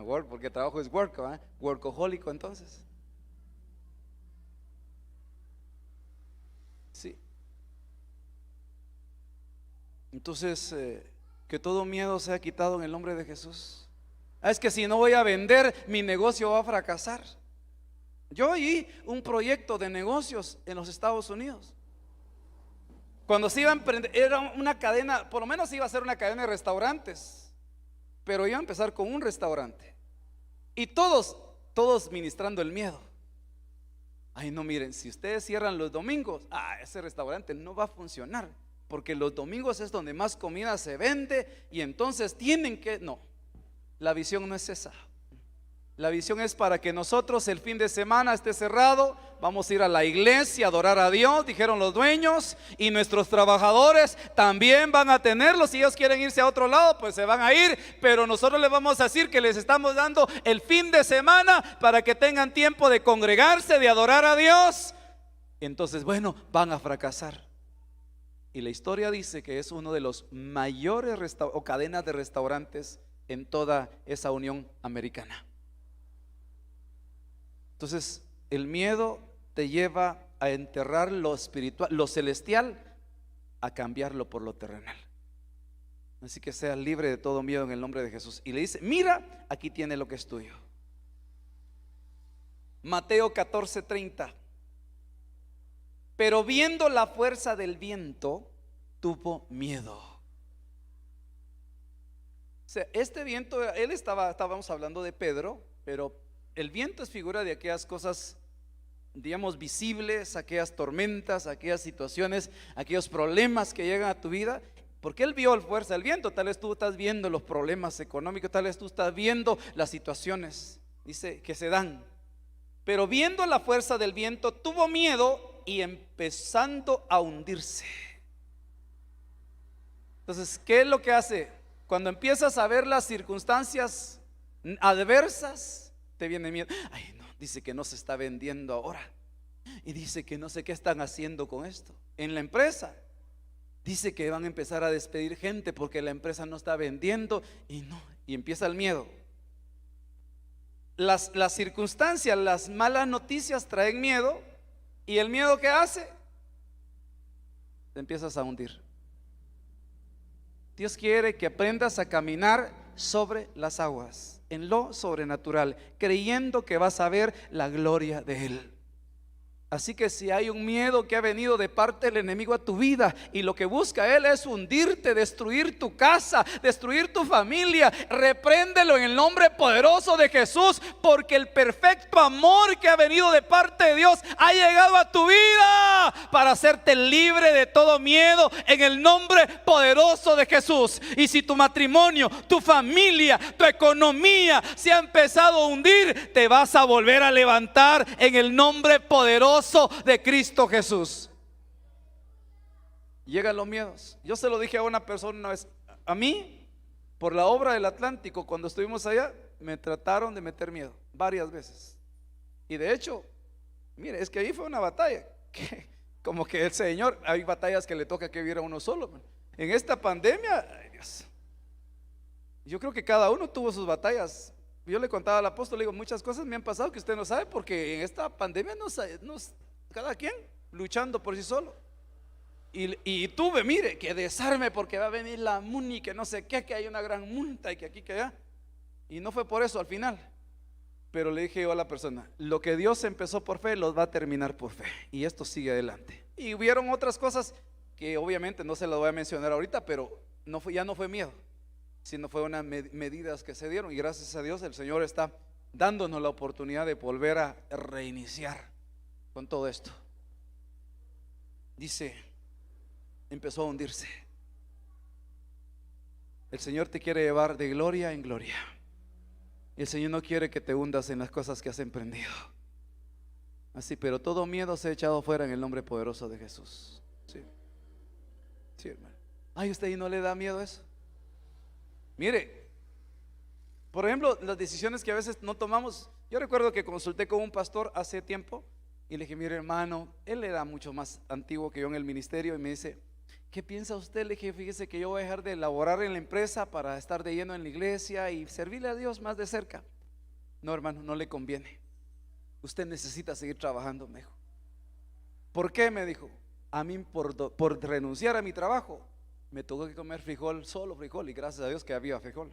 Work, porque trabajo es work, workahólico entonces. Sí. Entonces, que todo miedo sea quitado en el nombre de Jesús. Es que si no voy a vender, mi negocio va a fracasar. Yo oí un proyecto de negocios en los Estados Unidos. Cuando se iba a emprender, era una cadena, por lo menos iba a ser una cadena de restaurantes, pero iba a empezar con un restaurante. Y todos ministrando el miedo. Ay, no, miren, si ustedes cierran los domingos, ese restaurante no va a funcionar, porque los domingos es donde más comida se vende y entonces tienen que... No, la visión no es esa. La visión es para que nosotros el fin de semana esté cerrado, vamos a ir a la iglesia a adorar a Dios, dijeron los dueños, y nuestros trabajadores también van a tenerlo. Si ellos quieren irse a otro lado, pues se van a ir, pero nosotros les vamos a decir que les estamos dando el fin de semana para que tengan tiempo de congregarse, de adorar a Dios. Entonces, bueno, van a fracasar. Y la historia dice que es uno de los mayores o cadenas de restaurantes en toda esa Unión Americana. Entonces, el miedo te lleva a enterrar lo espiritual, lo celestial, a cambiarlo por lo terrenal. Así que sea libre de todo miedo en el nombre de Jesús. Y le dice, mira, aquí tiene lo que es tuyo. Mateo 14:30. Pero viendo la fuerza del viento, tuvo miedo. O sea, este viento, estábamos hablando de Pedro, pero el viento es figura de aquellas cosas, digamos, visibles, aquellas tormentas, aquellas situaciones, aquellos problemas que llegan a tu vida. Porque él vio la fuerza del viento. Tal vez tú estás viendo los problemas económicos, tal vez tú estás viendo las situaciones, dice, que se dan. Pero viendo la fuerza del viento, tuvo miedo y empezando a hundirse. Entonces, ¿qué es lo que hace? Cuando empiezas a ver las circunstancias adversas, te viene miedo. Ay, no, dice que no se está vendiendo ahora. Y dice que no sé qué están haciendo con esto. En la empresa, dice que van a empezar a despedir gente porque la empresa no está vendiendo. Y empieza el miedo. Las circunstancias, las malas noticias traen miedo. ¿Y el miedo qué hace? Te empiezas a hundir. Dios quiere que aprendas a caminar sobre las aguas, en lo sobrenatural, creyendo que vas a ver la gloria de Él. Así que si hay un miedo que ha venido de parte del enemigo a tu vida y lo que busca él es hundirte, destruir tu casa, destruir tu familia, repréndelo en el nombre poderoso de Jesús, porque el perfecto amor que ha venido de parte de Dios ha llegado a tu vida para hacerte libre de todo miedo en el nombre poderoso de Jesús. Y si tu matrimonio, tu familia, tu economía se ha empezado a hundir, te vas a volver a levantar en el nombre poderoso de Cristo Jesús. Llegan los miedos. Yo se lo dije a una persona una vez. A mí, por la obra del Atlántico, cuando estuvimos allá, me trataron de meter miedo varias veces. Y de hecho, mire, es que ahí fue una batalla que, como que el Señor, hay batallas que le toca que viera uno solo. En esta pandemia, ay Dios, yo creo que cada uno tuvo sus batallas. Yo le contaba al apóstol, le digo, muchas cosas me han pasado que usted no sabe, porque en esta pandemia cada quien luchando por sí solo. Y tuve, mire, que desarme porque va a venir la MUNI, que no sé qué, que hay una gran multa y que aquí, que allá. Y no fue por eso al final. Pero le dije yo a la persona, lo que Dios empezó por fe, lo va a terminar por fe. Y esto sigue adelante. Y hubieron otras cosas que obviamente no se las voy a mencionar ahorita, pero ya no fue miedo, sino fue unas medidas que se dieron. Y gracias a Dios el Señor está dándonos la oportunidad de volver a reiniciar con todo esto. Dice, empezó a hundirse. El Señor te quiere llevar de gloria en gloria. El Señor no quiere que te hundas en las cosas que has emprendido. Así, pero todo miedo se ha echado fuera en el nombre poderoso de Jesús. Sí, sí, hermano. Ay, ¿usted ahí no le da miedo eso? Mire, por ejemplo, las decisiones que a veces no tomamos. Yo recuerdo que consulté con un pastor hace tiempo y le dije, mire hermano, él era mucho más antiguo que yo en el ministerio, y me dice, ¿qué piensa usted? Le dije, fíjese que yo voy a dejar de laborar en la empresa para estar de lleno en la iglesia y servirle a Dios más de cerca. No, hermano, no le conviene. Usted necesita seguir trabajando, me dijo. ¿Por qué? Me dijo. A mí por renunciar a mi trabajo me tocó que comer frijol, solo frijol, y gracias a Dios que había frijol,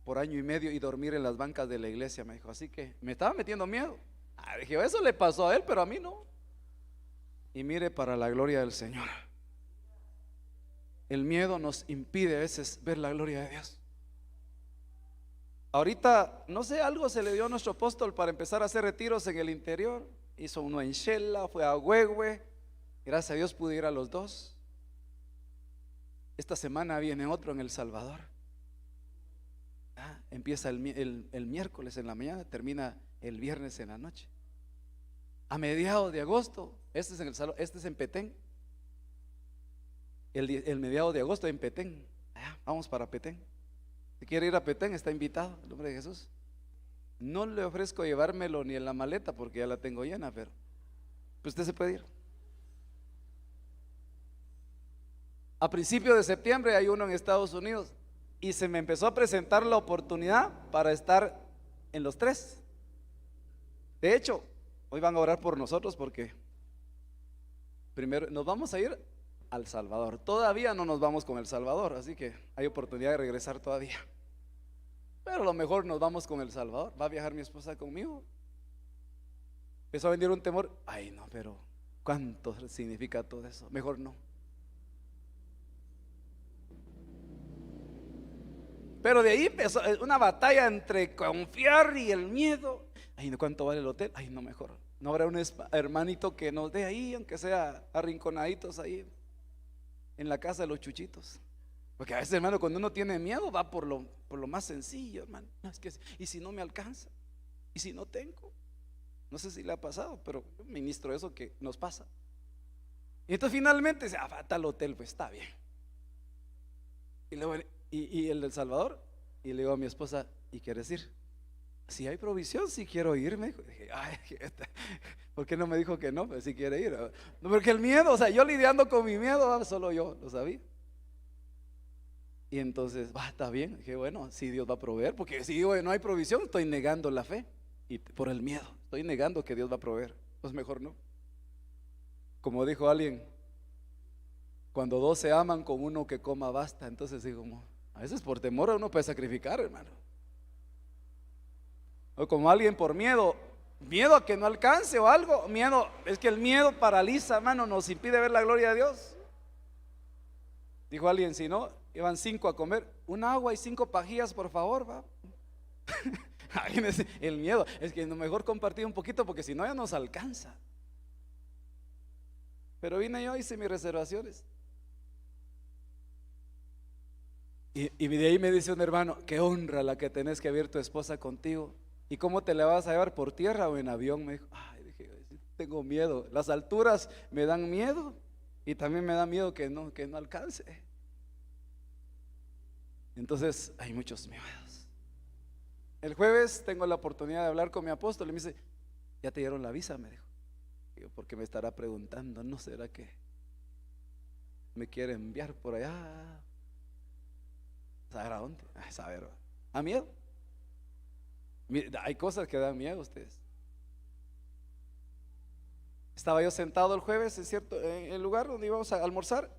por año y medio, y dormir en las bancas de la iglesia, me dijo. Así que me estaba metiendo miedo. Dije, eso le pasó a él, pero a mí no. Y mire, para la gloria del Señor, el miedo nos impide a veces ver la gloria de Dios. Ahorita, no sé, algo se le dio a nuestro apóstol para empezar a hacer retiros en el interior. Hizo uno en Shela, fue a Huehue. Gracias a Dios pude ir a los dos. Esta semana viene otro en El Salvador. Empieza el miércoles en la mañana, termina el viernes en la noche. A mediados de agosto, este es en Petén. El mediado de agosto en Petén. Vamos para Petén. Si quiere ir a Petén, está invitado, en nombre de Jesús. No le ofrezco llevármelo ni en la maleta porque ya la tengo llena, pero pues usted se puede ir. A principios de septiembre hay uno en Estados Unidos y se me empezó a presentar la oportunidad para estar en los tres. De hecho, hoy van a orar por nosotros porque primero nos vamos a ir al Salvador. Todavía no nos vamos con El Salvador, así que hay oportunidad de regresar todavía. Pero a lo mejor nos vamos con El Salvador. Va a viajar mi esposa conmigo. Empezó a venir un temor. Ay, no, pero ¿cuánto significa todo eso? Mejor no. Pero de ahí empezó una batalla entre confiar y el miedo. Ay, no, ¿cuánto vale el hotel? Ay, no, mejor. No habrá un hermanito que nos dé ahí, aunque sea arrinconaditos ahí en la casa de los chuchitos. Porque a veces, hermano, cuando uno tiene miedo va por lo más sencillo, hermano. No, es que, ¿y si no me alcanza? ¿Y si no tengo? No sé si le ha pasado, pero yo ministro eso que nos pasa. Y entonces finalmente dice, tal hotel, pues está bien. Y luego, y el del Salvador, y le digo a mi esposa, ¿y quieres ir? Si hay provisión, si quiero ir, me dijo. Dije, ay, ¿por qué no me dijo que no? Pues si quiere ir. No, porque el miedo, o sea, yo lidiando con mi miedo, solo yo lo sabía. Y entonces, está bien. Dije, bueno, si Dios va a proveer, porque si digo no hay provisión, estoy negando la fe. Y por el miedo, estoy negando que Dios va a proveer. Pues mejor no. Como dijo alguien, cuando dos se aman, con uno que coma basta. Entonces digo, a veces por temor uno puede sacrificar, hermano. O como alguien por miedo a que no alcance o algo. Miedo, es que el miedo paraliza, hermano, nos impide ver la gloria de Dios. Dijo alguien, si no, iban 5 a comer, un agua y 5 pajillas, por favor, va. El miedo, es que mejor compartir un poquito porque si no ya nos alcanza. Pero vine yo, hice mis reservaciones. Y de ahí me dice un hermano, qué honra la que tenés que ver tu esposa contigo. ¿Y cómo te la vas a llevar? ¿Por tierra o en avión? Me dijo. Ay, dije, tengo miedo. Las alturas me dan miedo y también me da miedo que no alcance. Entonces hay muchos miedos. El jueves tengo la oportunidad de hablar con mi apóstol y me dice, ¿ya te dieron la visa? Me dijo. Yo, porque me estará preguntando, ¿no será que me quiere enviar por allá? ¿Saber a dónde? Saber. ¿A miedo? Hay cosas que dan miedo a ustedes. Estaba yo sentado el jueves en el lugar donde íbamos a almorzar,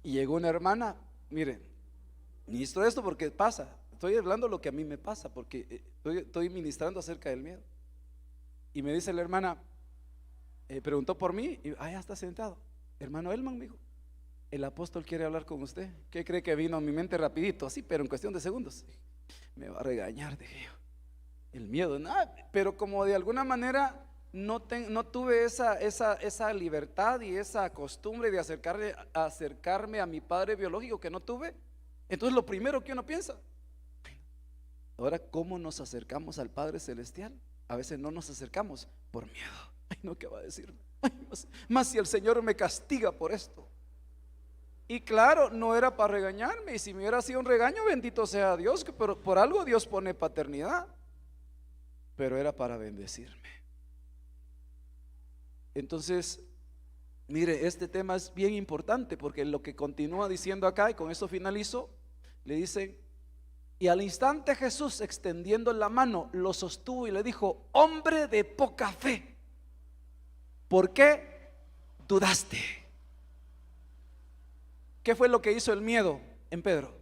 y llegó una hermana. Mire, ministro esto porque pasa, estoy hablando lo que a mí me pasa, porque estoy ministrando acerca del miedo. Y me dice la hermana, preguntó por mí, y ya está sentado. Hermano Elman, me dijo, el apóstol quiere hablar con usted. ¿Qué cree que vino a mi mente rapidito? Así, pero en cuestión de segundos. Me va a regañar, dije yo. El miedo, nada, pero como de alguna manera no tuve esa libertad y esa costumbre de acercarme a mi padre biológico, que no tuve. Entonces lo primero que uno piensa, ahora, ¿cómo nos acercamos al Padre Celestial? A veces no nos acercamos por miedo. Ay, no, ¿qué va a decirme? Ay, más si el Señor me castiga por esto. Y claro, no era para regañarme, y si me hubiera sido un regaño, bendito sea Dios, que por algo Dios pone paternidad, pero era para bendecirme. Entonces, mire, este tema es bien importante, porque lo que continúa diciendo acá, y con esto finalizo, le dicen: y al instante Jesús, extendiendo la mano, lo sostuvo y le dijo: hombre de poca fe, ¿por qué dudaste? ¿Qué fue lo que hizo el miedo en Pedro?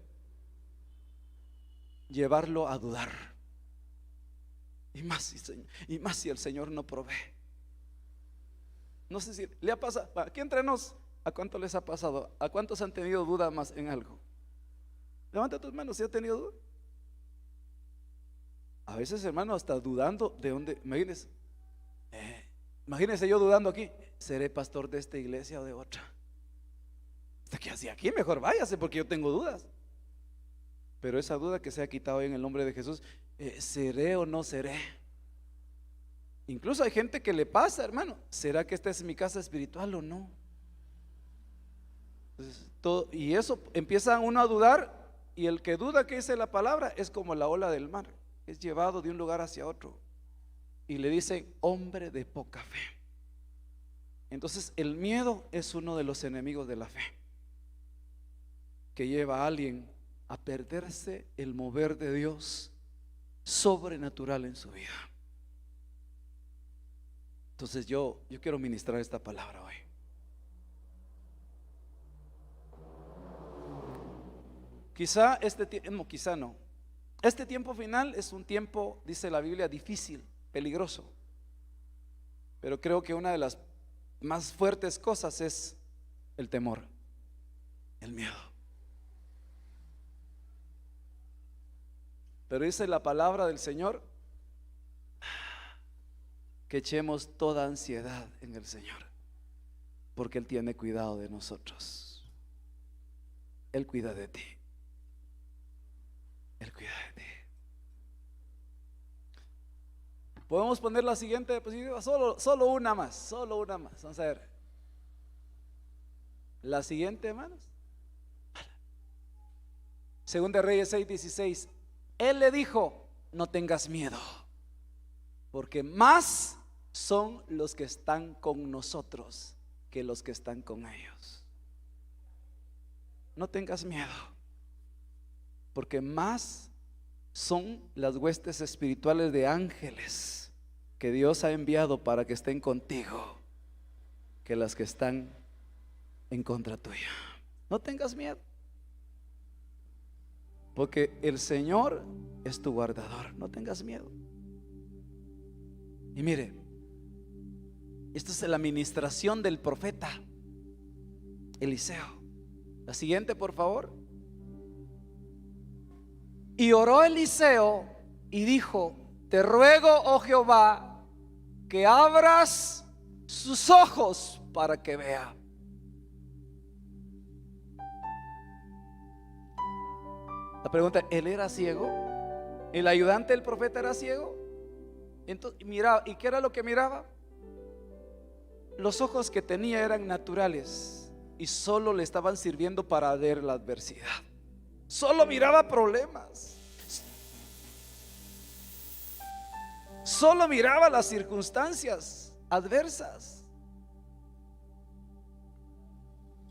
Llevarlo a dudar. Y más si el Señor no provee. No sé si le ha pasado, aquí entre nos, ¿a cuánto les ha pasado? ¿A cuántos han tenido duda más en algo? Levanta tus manos si has tenido duda. A veces, hermano, hasta dudando de dónde. Imagínese yo dudando aquí: ¿seré pastor de esta iglesia o de otra? Hasta que así aquí, mejor váyase, porque yo tengo dudas. Pero esa duda que se ha quitado hoy en el nombre de Jesús, ¿seré o no seré? Incluso hay gente que le pasa, hermano: ¿será que esta es mi casa espiritual o no? Entonces, y eso empieza uno a dudar, y el que duda, que dice la palabra, es como la ola del mar, es llevado de un lugar hacia otro. Y le dicen: hombre de poca fe. Entonces el miedo es uno de los enemigos de la fe, que lleva a alguien a perderse el mover de Dios sobrenatural en su vida. Entonces yo quiero ministrar esta palabra hoy. Quizá este tiempo final es un tiempo, dice la Biblia, difícil, peligroso. Pero creo que una de las más fuertes cosas es el temor, el miedo. Pero dice la palabra del Señor que echemos toda ansiedad en el Señor, porque Él tiene cuidado de nosotros. Él cuida de ti. Él cuida de ti. Podemos poner la siguiente diapositiva, solo una más. Vamos a ver la siguiente, hermanos. Segunda Reyes 6:16. Él le dijo: no tengas miedo, porque más son los que están con nosotros que los que están con ellos. No tengas miedo, porque más son las huestes espirituales de ángeles que Dios ha enviado para que estén contigo que las que están en contra tuya. No tengas miedo, porque el Señor es tu guardador. No tengas miedo. Y mire, esto es la administración del profeta Eliseo. La siguiente, por favor. Y oró Eliseo y dijo: te ruego, oh Jehová, que abras sus ojos para que vea. La pregunta: ¿él era ciego? ¿El ayudante del profeta era ciego? Entonces miraba, ¿y qué era lo que miraba? Los ojos que tenía eran naturales y solo le estaban sirviendo para ver la adversidad. Solo miraba problemas, solo miraba las circunstancias adversas.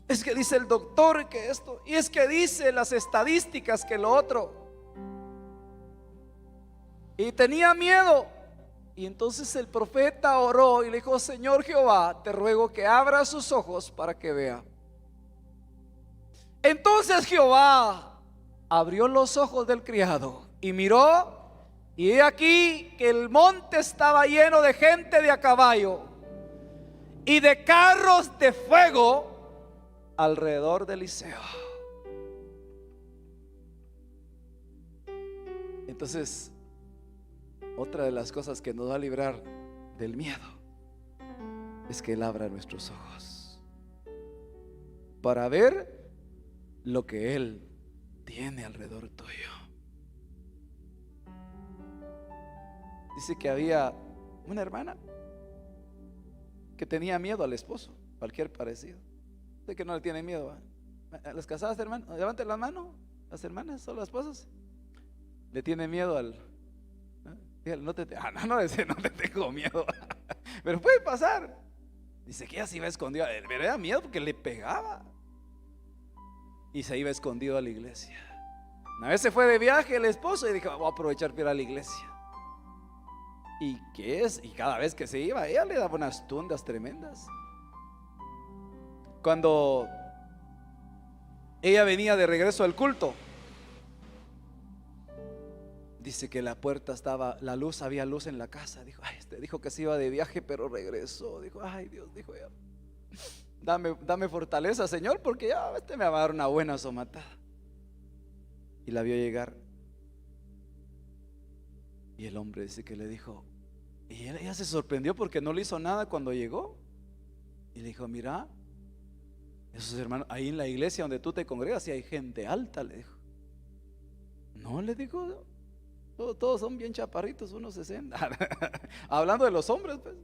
Es que dice el doctor que esto, y es que dice las estadísticas que lo otro. Y tenía miedo, Y entonces el profeta oró y le dijo: Señor Jehová, te ruego que abra sus ojos para que vea. Entonces Jehová abrió los ojos del criado y miró, y he aquí que el monte estaba lleno de gente de a caballo y de carros de fuego alrededor de Eliseo. Entonces, otra de las cosas que nos va a librar del miedo es que Él abra nuestros ojos para ver lo que Él tiene alrededor tuyo. Dice que había una hermana que tenía miedo al esposo, cualquier parecido. ¿De que no le tiene miedo? ¿A las casadas, hermanos? Levanten la mano, las hermanas o las esposas. Le tiene miedo al... Dígale, no te tengo miedo. Pero puede pasar. Dice que ella se iba escondida. Él me da miedo porque le pegaba. Y se iba escondido a la iglesia. Una vez se fue de viaje el esposo y dijo: voy a aprovechar para ir a la iglesia. ¿Y qué es? Y cada vez que se iba, ella le daba unas tundas tremendas. Cuando ella venía de regreso al culto, dice que la puerta estaba, la luz, había luz en la casa. Dijo: ay, dijo que se iba de viaje, pero regresó. Dijo: ay, Dios, dijo ella, dame fortaleza, Señor, porque ya me va a dar una buena somatada. Y la vio llegar. Y el hombre dice que le dijo, y ella se sorprendió porque no le hizo nada cuando llegó. Y le dijo: mira, esos hermanos, ahí en la iglesia donde tú te congregas, y hay gente alta, le dijo. No, le dijo, todos son bien chaparritos, 1.60. Hablando de los hombres, pues.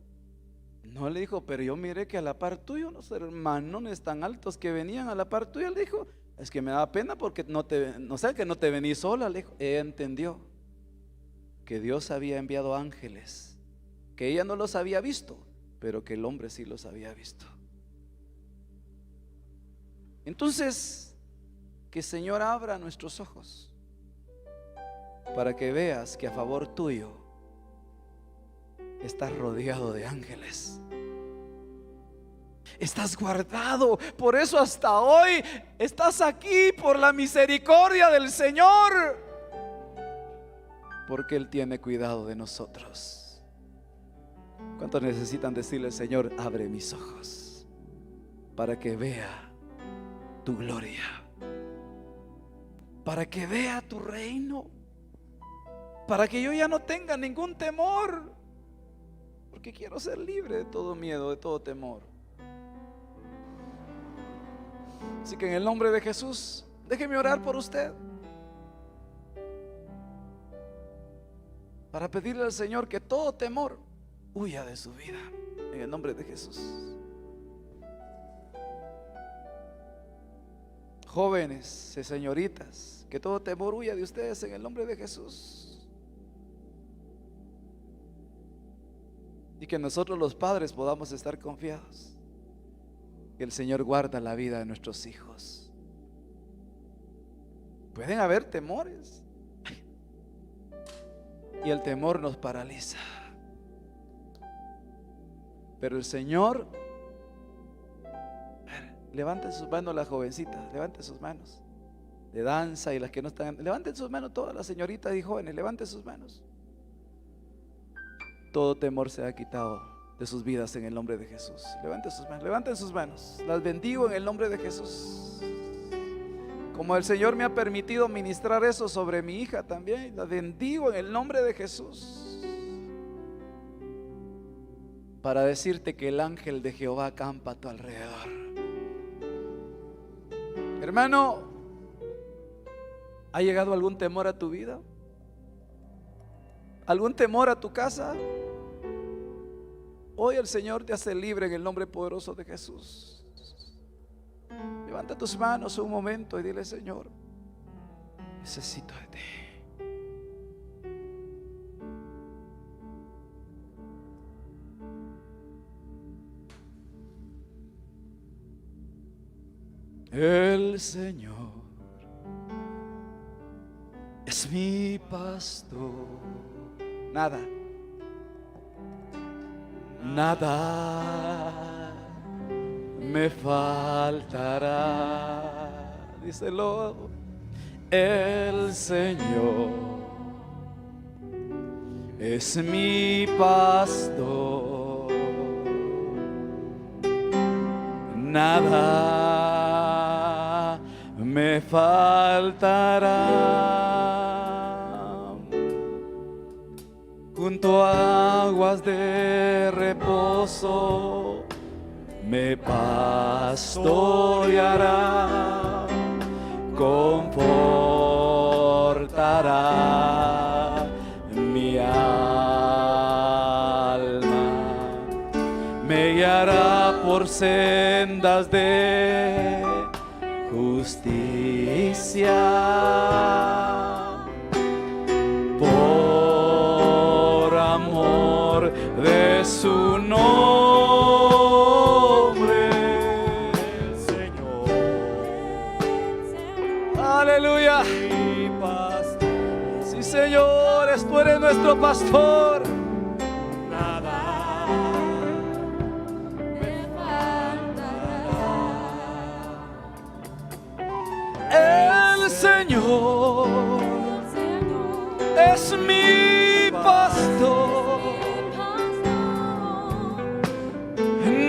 No, le dijo, pero yo miré que a la par tuyo, unos hermanones tan altos que venían a la par tuya. Le dijo: es que me da pena porque no sé, que no te venís sola. Le dijo. Ella entendió que Dios había enviado ángeles, que ella no los había visto, pero que el hombre sí los había visto. Entonces, que el Señor abra nuestros ojos para que veas que a favor tuyo estás rodeado de ángeles. Estás guardado. Por eso hasta hoy estás aquí, por la misericordia del Señor, porque Él tiene cuidado de nosotros. ¿Cuántos necesitan decirle al Señor: abre mis ojos para que vea tu gloria, para que vea tu reino, para que yo ya no tenga ningún temor, porque quiero ser libre de todo miedo, de todo temor? Así que en el nombre de Jesús, déjeme orar por usted, para pedirle al Señor que todo temor huya de su vida, en el nombre de Jesús. Jóvenes, señoritas, que todo temor huya de ustedes en el nombre de Jesús. Y que nosotros los padres podamos estar confiados que el Señor guarda la vida de nuestros hijos. Pueden haber temores y el temor nos paraliza, pero el Señor... Levanten sus manos las jovencitas, levanten sus manos de danza, y las que no están, levanten sus manos todas las señoritas y jóvenes, levanten sus manos. Todo temor se ha quitado de sus vidas en el nombre de Jesús. Levanten sus manos, las bendigo en el nombre de Jesús. Como el Señor me ha permitido ministrar eso sobre mi hija también, las bendigo en el nombre de Jesús, para decirte que el ángel de Jehová acampa a tu alrededor. Hermano, ¿ha llegado algún temor a tu vida? ¿Algún temor a tu casa? Hoy el Señor te hace libre en el nombre poderoso de Jesús. Levanta tus manos un momento y dile: Señor, necesito de ti. El Señor es mi pastor. Nada nada me faltará. Díselo. El Señor es mi pastor, nada me faltará. Junto a aguas de reposo me pastoreará, confortará mi alma, me guiará por sendas de justicia, por amor de su nombre, el Señor. Aleluya. Sí, Señor, tú eres nuestro pastor. Nada me faltará. El Señor es mi pastor.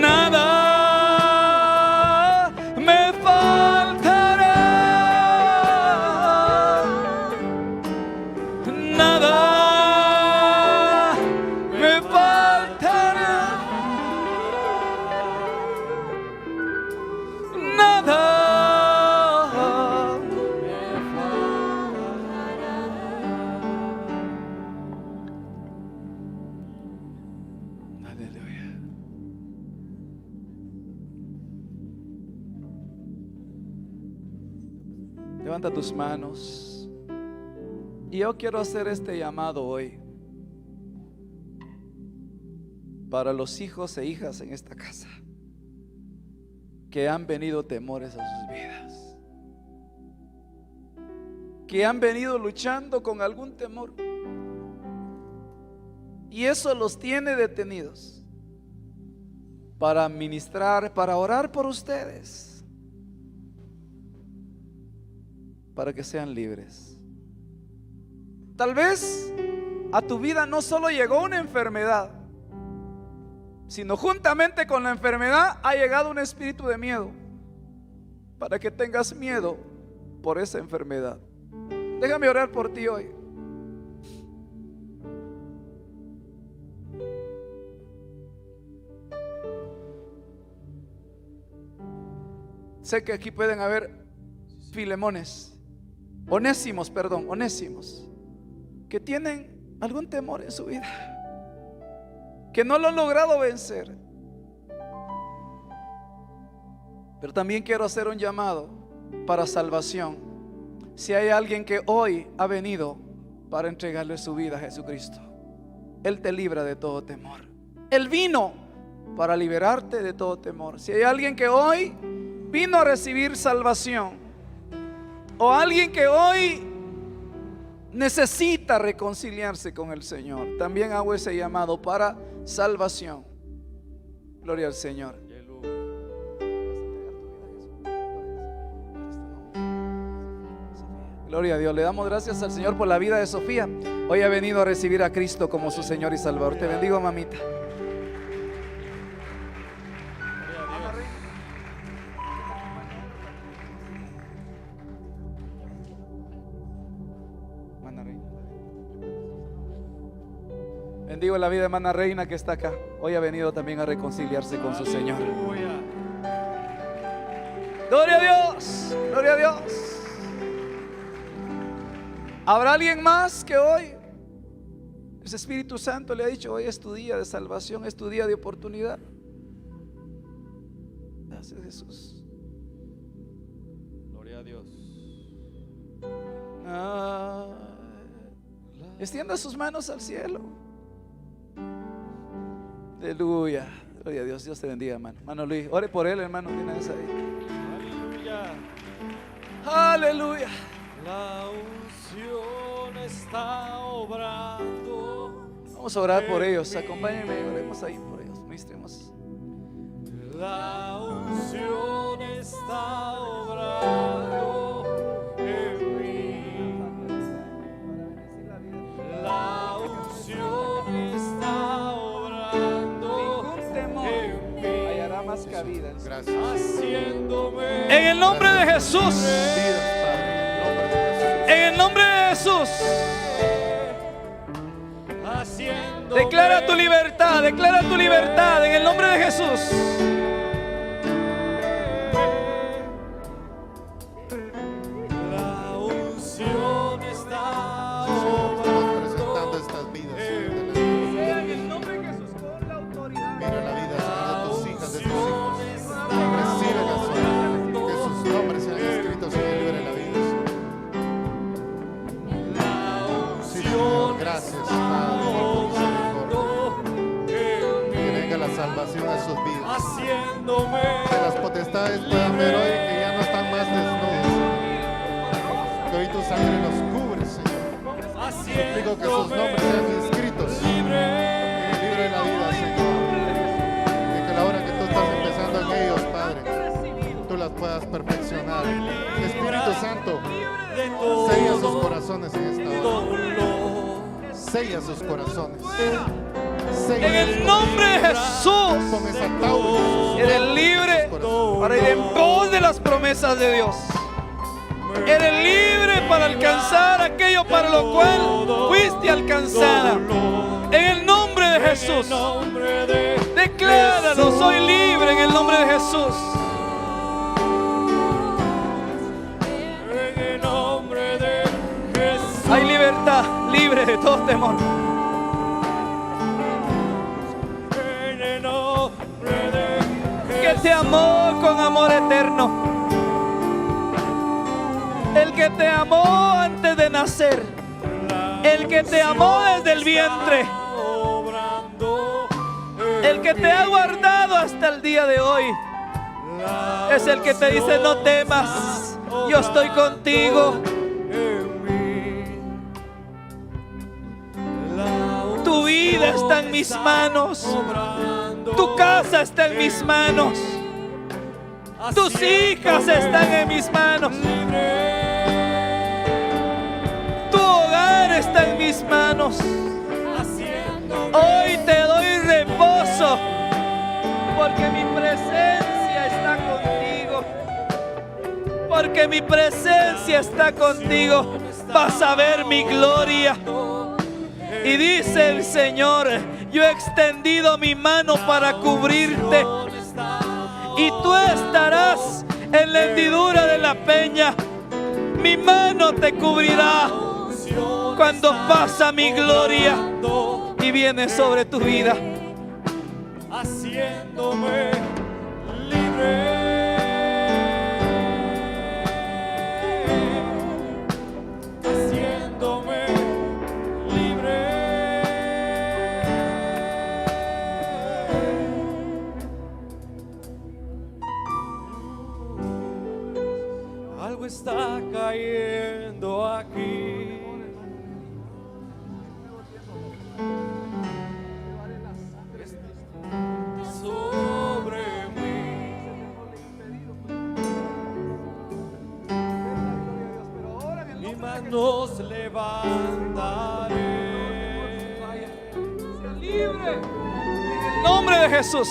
Nada me faltará. Nada me faltará. Nada me faltará. Aleluya. Levanta tus manos. Y yo quiero hacer este llamado hoy para los hijos e hijas en esta casa que han venido temores a sus vidas, que han venido luchando con algún temor y eso los tiene detenidos para ministrar, para orar por ustedes, para que sean libres. Tal vez a tu vida no solo llegó una enfermedad, sino juntamente con la enfermedad ha llegado un espíritu de miedo, para que tengas miedo por esa enfermedad. Déjame orar por ti hoy. Sé que aquí pueden haber Filemones, Onésimos, que tienen algún temor en su vida, que no lo han logrado vencer. Pero también quiero hacer un llamado para salvación. Si hay alguien que hoy ha venido para entregarle su vida a Jesucristo, Él te libra de todo temor. Él vino para liberarte de todo temor. Si hay alguien que hoy vino a recibir salvación, o alguien que hoy necesita reconciliarse con el Señor, también hago ese llamado para salvación. Gloria al Señor. Gloria a Dios. Le damos gracias al Señor por la vida de Sofía. Hoy ha venido a recibir a Cristo como su Señor y Salvador. Te bendigo, mamita. Bendigo la vida de hermana Reina que está acá. Hoy ha venido también a reconciliarse con su Señor. Gloria a Dios. Gloria a Dios. ¿Habrá alguien más que hoy ese Espíritu Santo le ha dicho: hoy es tu día de salvación, es tu día de oportunidad? Gracias, Jesús. Gloria a Dios. Extienda sus manos al cielo. Aleluya. Gloria a Dios. Dios te bendiga, hermano. Hermano Luis, ore por él, hermano. Una vez ahí. Aleluya. Aleluya. La unción está obrando. Vamos a orar por ellos. Acompáñenme y oremos ahí por ellos. ministremos. La unción está obrando en mí. La unción está obrando en mí. Hallará más cabida. Gracias. Haciéndome En el nombre de Jesús. Vidas, Padre, En el nombre de Jesús. haciéndome Declara tu libertad. Declara tu libertad en el nombre de Jesús. La unción está Señor, estamos obrando presentando estas vidas, Señor, en delante de ti. Sea en el nombre de Jesús con la autoridad. Mira la vida, Señor, de tus hijas, de tus hijos. está Recíbelas, Señor, que sus nombres sean escritos en el libro de la vida, Señor. la Sí, Señor, gracias, Padre, por tu misericordia. Que venga la salvación a sus vidas. haciéndome Que las potestades puedan ver hoy que ya no están más desnudos, Señor. Que hoy tu sangre los cubre, Señor. Digo que sus nombres sean inscritos en el libro de la vida, Señor. Y que la hora que tú estás empezando en ellos, Padre, tú las puedas perfeccionar. Espíritu Santo, sella sus corazones en esta hora. Sella sus corazones. Sella En sus el nombre de corazones. Jesús. Con esa taula. Eres libre para ir en pos de las promesas de Dios. Eres libre para alcanzar aquello para lo cual fuiste alcanzada. En el nombre de Jesús. Decláralo, soy libre en el nombre de Jesús. en el nombre de Jesús. Hay libertad, libre de todo temor. En el nombre de Que te amó con amor eterno. El que te amó antes de nacer. El que te amó desde el vientre. obrando El que te ha guardado hasta el día de hoy. Es el que te dice: no temas, yo estoy contigo. Tu vida está en mis manos. Tu casa está en mis manos. Tus hijas están en mis manos. Tu hogar está en mis manos. Hoy te doy reposo, porque mi presencia está contigo. Porque mi presencia está contigo. Vas a ver mi gloria. Y dice el Señor: yo he extendido mi mano para cubrirte. Y tú estarás en la hendidura de la peña. Mi mano te cubrirá cuando pasa mi gloria y viene sobre tu vida. Haciéndome libre. Haciéndome libre. Algo está cayendo aquí. Sobre mí. Mis manos levantaré. Libre. En el nombre de Jesús.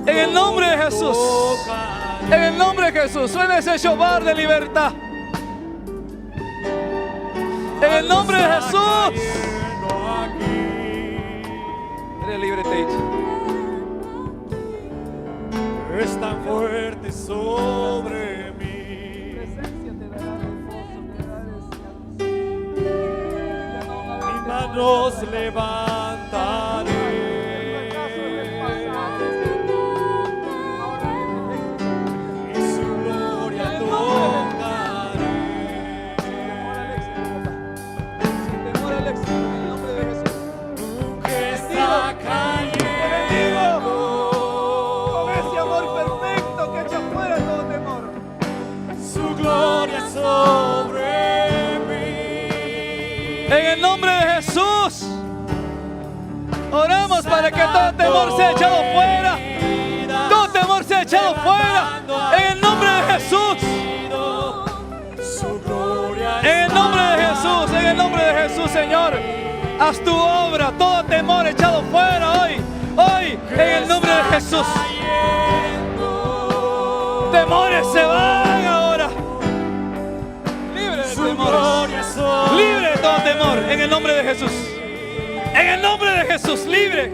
En el nombre de Jesús. En el nombre de Jesús. Suena ese shofar de libertad. En el nombre de Jesús. Eres libre, Tate. Es tan fuerte sobre mí. Mis manos levantaré. Y su gloria tocaré. Que está cayendo. Su gloria sobre mí. En el nombre de Jesús. Oramos para que todo temor sea echado fuera. Todo temor sea echado fuera. En el nombre de Jesús. En el nombre de Jesús. En el nombre de Jesús, Señor. Haz tu obra. Todo temor echado fuera hoy. Hoy, en el nombre de Jesús. Temores se van ahora. Libre de temores. Libre de todo temor. En el nombre de Jesús. En el nombre de Jesús. Libre.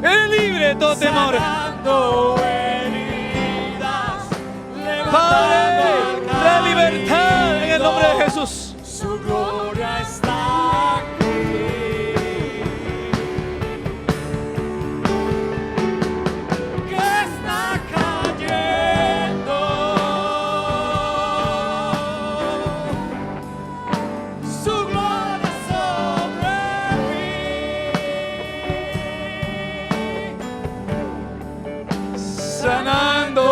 Eres libre de todo temor. Padre, trae libertad en el nombre de Jesús. Su gloria está aquí. Que está cayendo. Su gloria sobre mí. Sanando.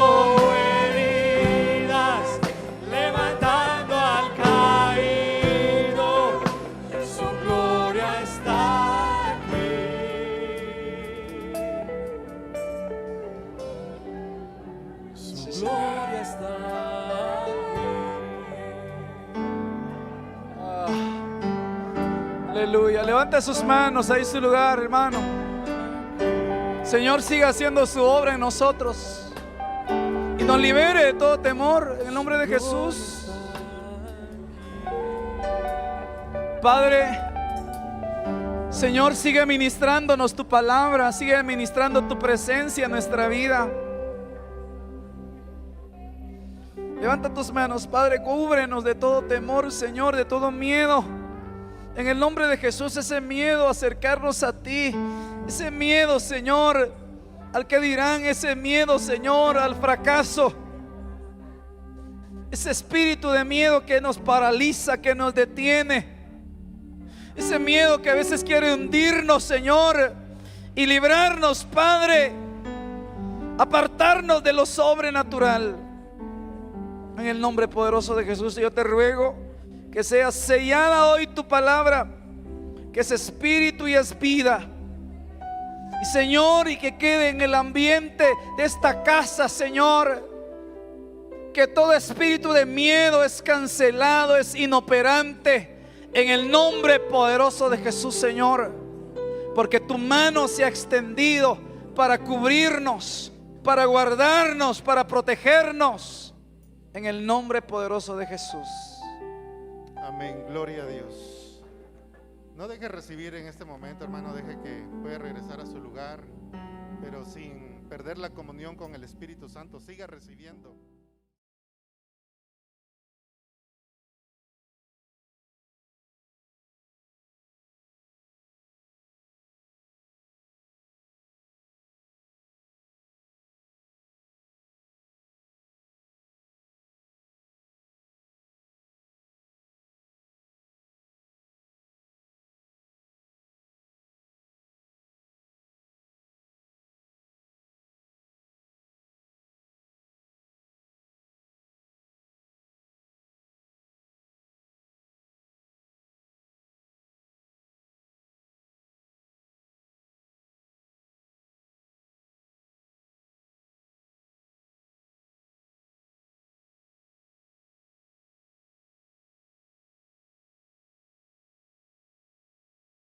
Gloria está Aleluya. Levanta sus manos ahí en su lugar, hermano. Señor, siga haciendo su obra en nosotros y nos libere de todo temor en el nombre de Jesús. Padre, Señor, sigue ministrándonos tu palabra, sigue ministrando tu presencia en nuestra vida. Levanta tus manos, Padre, cúbrenos de todo temor, Señor, de todo miedo. En el nombre de Jesús, ese miedo a acercarnos a ti, ese miedo, Señor, al que dirán, ese miedo, Señor, al fracaso, ese espíritu de miedo que nos paraliza, que nos detiene, ese miedo que a veces quiere hundirnos, Señor, y librarnos, Padre, apartarnos de lo sobrenatural. En el nombre poderoso de Jesús, yo te ruego que sea sellada hoy tu palabra, que es espíritu y es vida. Y Señor, y que quede en el ambiente de esta casa, Señor, que todo espíritu de miedo es cancelado, es inoperante, en el nombre poderoso de Jesús, Señor. Porque tu mano se ha extendido para cubrirnos, para guardarnos, para protegernos. En el nombre poderoso de Jesús. Amén, gloria a Dios. No deje recibir en este momento, hermano, deje que pueda regresar a su lugar, pero sin perder la comunión con el Espíritu Santo. Siga recibiendo.